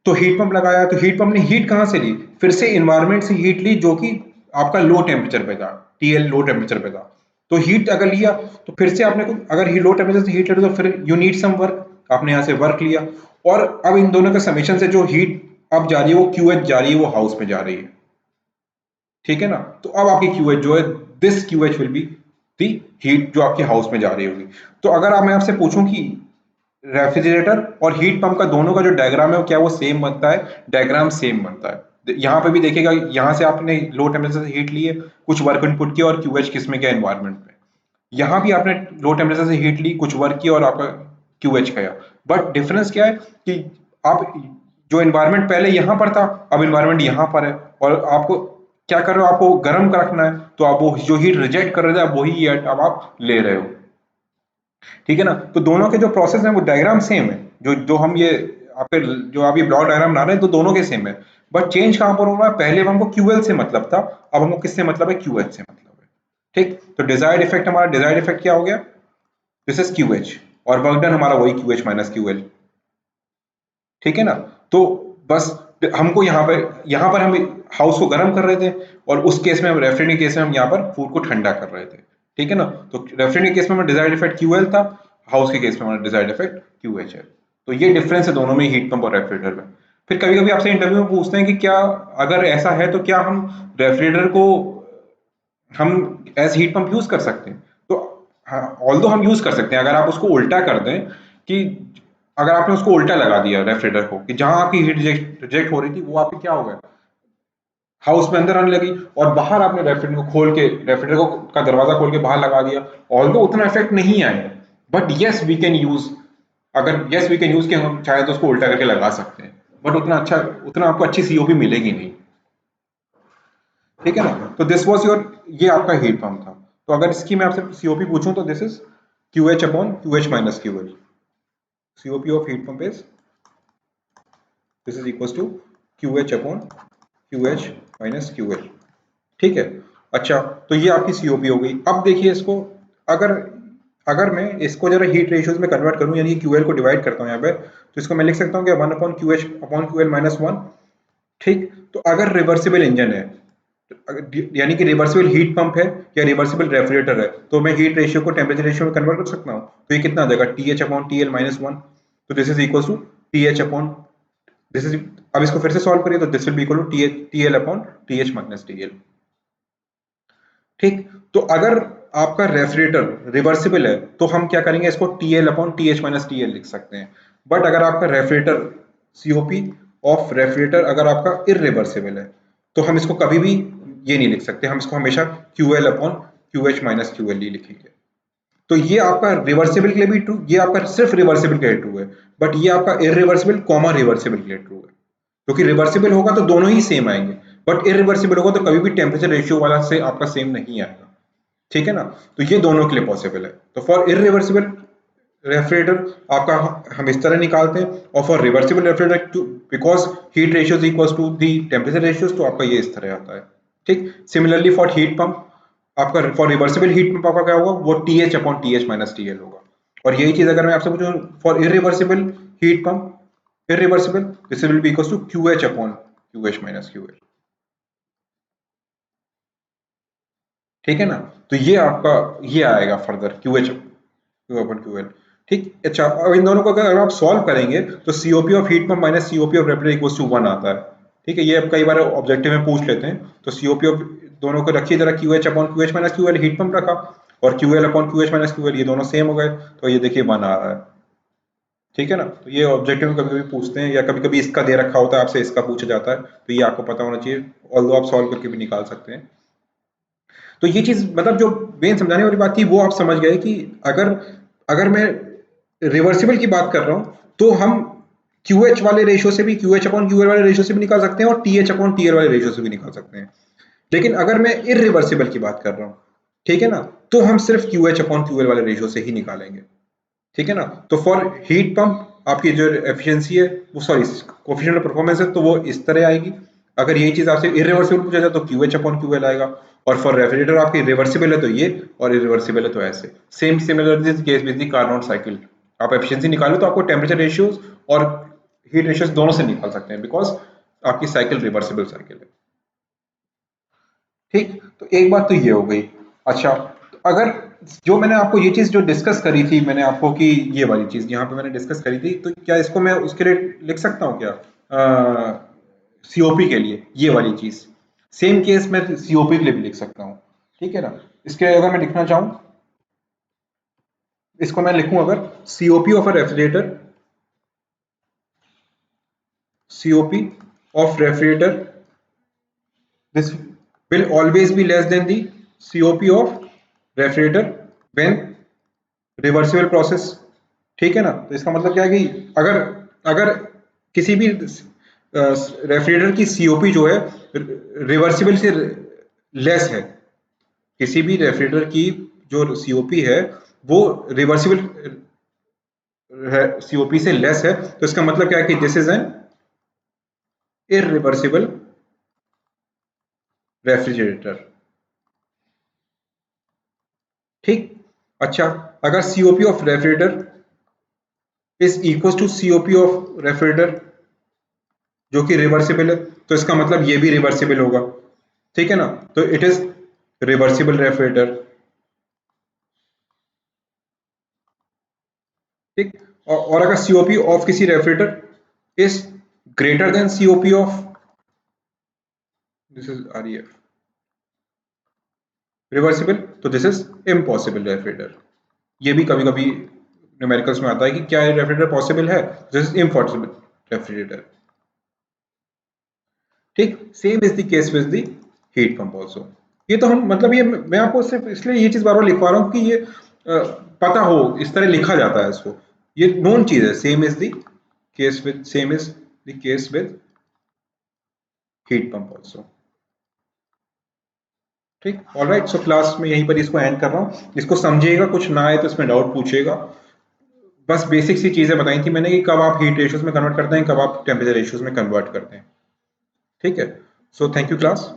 तो हीट पंप लगाया तो हीट पंप ने हीट कहाँ से ली? फिर से इन्वायरमेंट से हीट ली, जो कि आपका लो टेम्परेचर पे था, टीएल लो टेम्परेचर पे था। तो हीट अगर लिया तो फिर से आपने कुछ, अगर लो टेम्परेचर से हीट ले तो फिर यू नीड सम वर्क, आपने यहाँ से वर्क लिया। और अब इन दोनों के समेशन से जो हीट अब जा रही है वो क्यूएच जा रही है, वो हाउस में जा रही है। ठीक है ना? तो अब आपकी क्यूएच जो है, this QH will be the heat जो आपके हाउस में जा रही होगी। तो अगर मैं आपसे पूछूं कि रेफ्रिजरेटर और हीट पंप का दोनों का जो डायग्राम है वो क्या वो सेम बनता है? डायग्राम सेम बनता है। यहाँ पे भी देखिएगा, यहाँ से आपने लो टेम्परेचर से हीट लिए, कुछ वर्क इनपुट किया, और क्यूएच किस में गया? एनवायरनमेंट में। यहाँ भी आपने लो टेम्परेचर से हीट ली, कुछ वर्क किया, और आपका क्यूएच गया। बट डिफरेंस क्या है कि आप जो एनवायरनमेंट पहले यहाँ पर था, अब एनवायरनमेंट यहाँ पर है, और आपको क्या कर रहे हो? आपको गर्म रखना है, तो आप वो जो हीट रिजेक्ट कर रहे थे, अब वही हीट अब आप ले रहे हो। ठीक है ना? तो दोनों के जो प्रोसेस है वो डायग्राम सेम है। जो जो हम ये आपके जो आप ये ब्लॉक डायग्राम बना रहे हैं, तो दोनों के सेम है। बट चेंज कहां पर हो रहा है? पहले हमको क्यूएल से मतलब था, अब हमको किससे मतलब है? क्यूएच से मतलब है। ठीक, तो डिजायर्ड इफेक्ट, हमारा डिजायर्ड इफेक्ट क्या हो गया? This is QH. और वर्क डन हमारा वही क्यूएच माइनस क्यूएल। ठीक है ना? तो बस हमको यहाँ पर हम हाउस को गर्म कर रहे थे, और उस केस में हम रेफ्रिजरेटर के केस में हम यहाँ पर फूड को ठंडा कर रहे थे। ठीक है ना? तो रेफ्रिजरेटर के केस में हमारा डिजायर्ड इफेक्ट क्यूएल था, हाउस के केस में हमारा डिजायर्ड इफेक्ट क्यूएच है। तो ये डिफरेंस है दोनों में, हीट पंप और रेफ्रिजरेटर में। फिर कभी कभी आपसे इंटरव्यू में पूछते हैं कि क्या, अगर ऐसा है तो क्या हम रेफ्रिजरेटर को हम एज हीट पंप यूज कर सकते हैं? तो हाँ, ऑल्दो हम यूज कर सकते हैं अगर आप उसको उल्टा कर दें कि अगर आपने उसको उल्टा लगा दिया रेफ्रिजरेटर को कि जहां आपकी हीट रिजेक्ट हो रही थी वो आपकी क्या हो गया, हाउस में अंदर आने लगी, और बाहर आपने रेफ्रिजरेटर को खोल के रेफ्रिजरेटर को का दरवाजा खोल के बाहर लगा दिया, ऑल्दो उतना इफेक्ट नहीं आएगा, but yes we can use, अगर यस वी कैन यूज कि हम चाहे तो उसको उल्टा करके लगा सकते हैं, बट उतना आपको अच्छी सीओपी मिलेगी नहीं। ठीक है ना, तो दिस वॉज योर, ये आपका हीट पंप था। तो अगर इसकी मैं आपसे सीओपी पूछूं तो this is Q H upon Q H minus Q L, COP of heat pump is this is equal to Q H upon Q H minus Q L. ठीक है, अच्छा, तो ये आपकी सीओपी हो गई। अब देखिए इसको, अगर अगर मैं इसको जरा हीट रेशियोज में कन्वर्ट करूं, यानी क्यूएल को डिवाइड करता हूं यहाँ पे, तो इसको मैं लिख सकता हूं कि 1 upon Q H upon Q L minus 1। ठीक, तो अगर रिवर्सिबल इंजन है, यानी कि रिवर्सिबल हीट पंप है या रिवर्सिबल रेफ्रिजरेटर है, तो मैं हीट रेशियो को टेम्परेचर रेशियो में कन्वर्ट कर सकता हूँ। तो ये कितना आ जाएगा, T H upon T L minus 1। तो this is equal to T H upon this is, अब इसको फिर से सॉल्व करिए तो this will be equal to T L upon T H minus T L. ठीक, तो अगर आपका रेफ्रिजरेटर रिवर्सिबल है तो हम क्या करेंगे, इसको T L upon T H minus T L लिख सकते हैं। बट अगर आपका रेफ्रिजरेटर सीओपी ऑफ रेफ्रिजरेटर अगर आपका इरिवर्सिबल है तो हम इसको कभी भी ये नहीं लिख सकते, हम इसको हमेशा Q L upon Q H minus Q L ही लिखेंगे। तो ये आपका रिवर्सिबल के लिए भी ट्रू, ये आपका सिर्फ रिवर्सिबल के लिए ट्रू है, बट ये आपका इरिवर्सिबल कॉमा रिवर्सिबल के लिए ट्रू है, क्योंकि रिवर्सिबल होगा तो दोनों ही सेम आएंगे, बट इरिवर्सिबल होगा तो कभी भी टेम्परेचर रेशियो वाला से आपका सेम नहीं आएगा। ठीक है ना, तो ये दोनों के लिए पॉसिबल है। तो फॉर इरिवर्सिबल रेफ्रिजरेटर आपका हम इस तरह निकालते हैं, और for reversible refrigerator because heat ratios equals to the temperature ratios, तो आपका ये इस तरह आता है। ठीक, सिमिलरली फॉर हीट पंप आपका, फॉर रिवर्सिबल हीट पंप आपका क्या होगा, वो T H upon T H minus T L होगा। और यही चीज अगर मैं आपसे पूछूं for irreversible heat pump, irreversible, this will be equals to Q H upon Q H minus Q L. ठीक है ना, तो ये आपका ये आएगा further Q H Q upon Q L. ठीक, अच्छा, अब इन दोनों को अगर आप सॉल्व करेंगे तो COP of heat pump minus COP of refrigerator equals to 1 आता है। ठीक है, ये अब कई बार ऑब्जेक्टिव में पूछ लेते हैं, तो सीओपी ऑफ दोनों को रखिए जरा, Q H upon Q H minus Q L heat pump रखा, और Q L upon Q H minus Q L, ये दोनों सेम हो गए, तो ये देखिए 1 आ रहा है। ठीक है ना, तो ये ऑब्जेक्टिव में कभी कभी पूछते हैं, या कभी कभी इसका दे रखा होता है आपसे इसका पूछा जाता है, तो ये आपको पता होना चाहिए, ऑल्दो आप सॉल्व करके भी निकाल सकते हैं। तो ये चीज मतलब जो मेन समझाने वाली बात थी वो आप समझ गए कि अगर अगर मैं रिवर्सिबल की बात कर रहा हूं तो हम क्यू एच वाले रेशियो से भी, Q H upon Q L वाले रेशियो से भी निकाल सकते हैं, और T H upon T L वाले रेशियो से भी निकाल सकते हैं। लेकिन अगर मैं इरिवर्सिबल की बात कर रहा हूं, ठीक है ना, तो हम सिर्फ Q H upon Q L वाले रेशियो से ही निकालेंगे। ठीक है ना, तो फॉर हीट पंप आपकी जो एफिशिएंसी है वो, सॉरी, कोफिशिएंट ऑफ परफॉर्मेंस है, तो वो इस तरह आएगी। अगर यही चीज आपसे इरिवर्सिबल पूछा जाए तो Q H upon Q L आएगा, और फॉर रेफ्रिजरेटर आपकी रिवर्सिबल है तो ये, और इरिवर्सिबल है तो ऐसे। Same similar this case with the Carnot cycle, आप एफिशिएंसी निकालो तो आपको टेम्परेचर रेशियोज और हीट रेशियोज दोनों से निकाल सकते हैं, बिकॉज आपकी साइकिल रिवर्सिबल साइकिल है। ठीक, तो एक बात तो ये हो गई। अच्छा, तो अगर जो मैंने आपको ये चीज जो डिस्कस करी थी मैंने आपको कि ये वाली चीज यहाँ पे मैंने डिस्कस करी थी, तो क्या इसको मैं उसके लिए लिख सकता हूँ क्या, सीओपी के लिए ये वाली चीज, सेम केस में सीओपी के लिए भी लिख सकता हूँ। ठीक है ना, इसके अगर मैं लिखना चाहूँ, इसको मैं लिखूं अगर COP of a refrigerator, COP of refrigerator, this will always be less than the COP of refrigerator when reversible process। ठीक है ना, तो इसका मतलब क्या है कि अगर अगर किसी भी रेफ्रिजरेटर की सीओपी जो है रिवर्सिबल से लेस है, किसी भी रेफ्रिजरेटर की जो सीओपी है वो रिवर्सिबल सीओपी से लेस है, तो इसका मतलब क्या है कि this is an irreversible refrigerator. ठीक, अच्छा, अगर COP of refrigerator is equal to COP of refrigerator जो कि रिवर्सिबल है, तो इसका मतलब ये भी रिवर्सिबल होगा। ठीक है ना, तो इट इज रिवर्सिबल रेफ्रिजरेटर। ठीक, और अगर सीओपी ऑफ किसी refrigerator is greater than COP of, this is REF reversible, तो दिस इज इम्पॉसिबल रेफ्रिजरेटर। ये भी कभी कभी न्यूमेरिकल्स में आता है कि क्या रेफ्रिजरेटर पॉसिबल है, दिस इज इम्पॉसिबल रेफ्रिजरेटर। ठीक, same is the case with the heat pump also. ये तो हम मतलब ये मैं आपको सिर्फ इसलिए ये चीज बार बार लिखवा रहा हूँ कि ये पता हो, इस तरह लिखा जाता है इसको, ये नोन चीज है। Same is the case with, same is the case with heat pump also. ठीक, ऑलराइट। सो क्लास में यहीं पर इसको एंड कर रहा हूँ। इसको समझिएगा, कुछ ना आए तो इसमें डाउट पूछिएगा। बस बेसिक सी चीजें बताई थी मैंने कि कब आप हीट रेशियोज में कन्वर्ट करते हैं, कब आप टेम्परेचर रेशियोज में कन्वर्ट करते हैं। ठीक है, सो थैंक यू क्लास।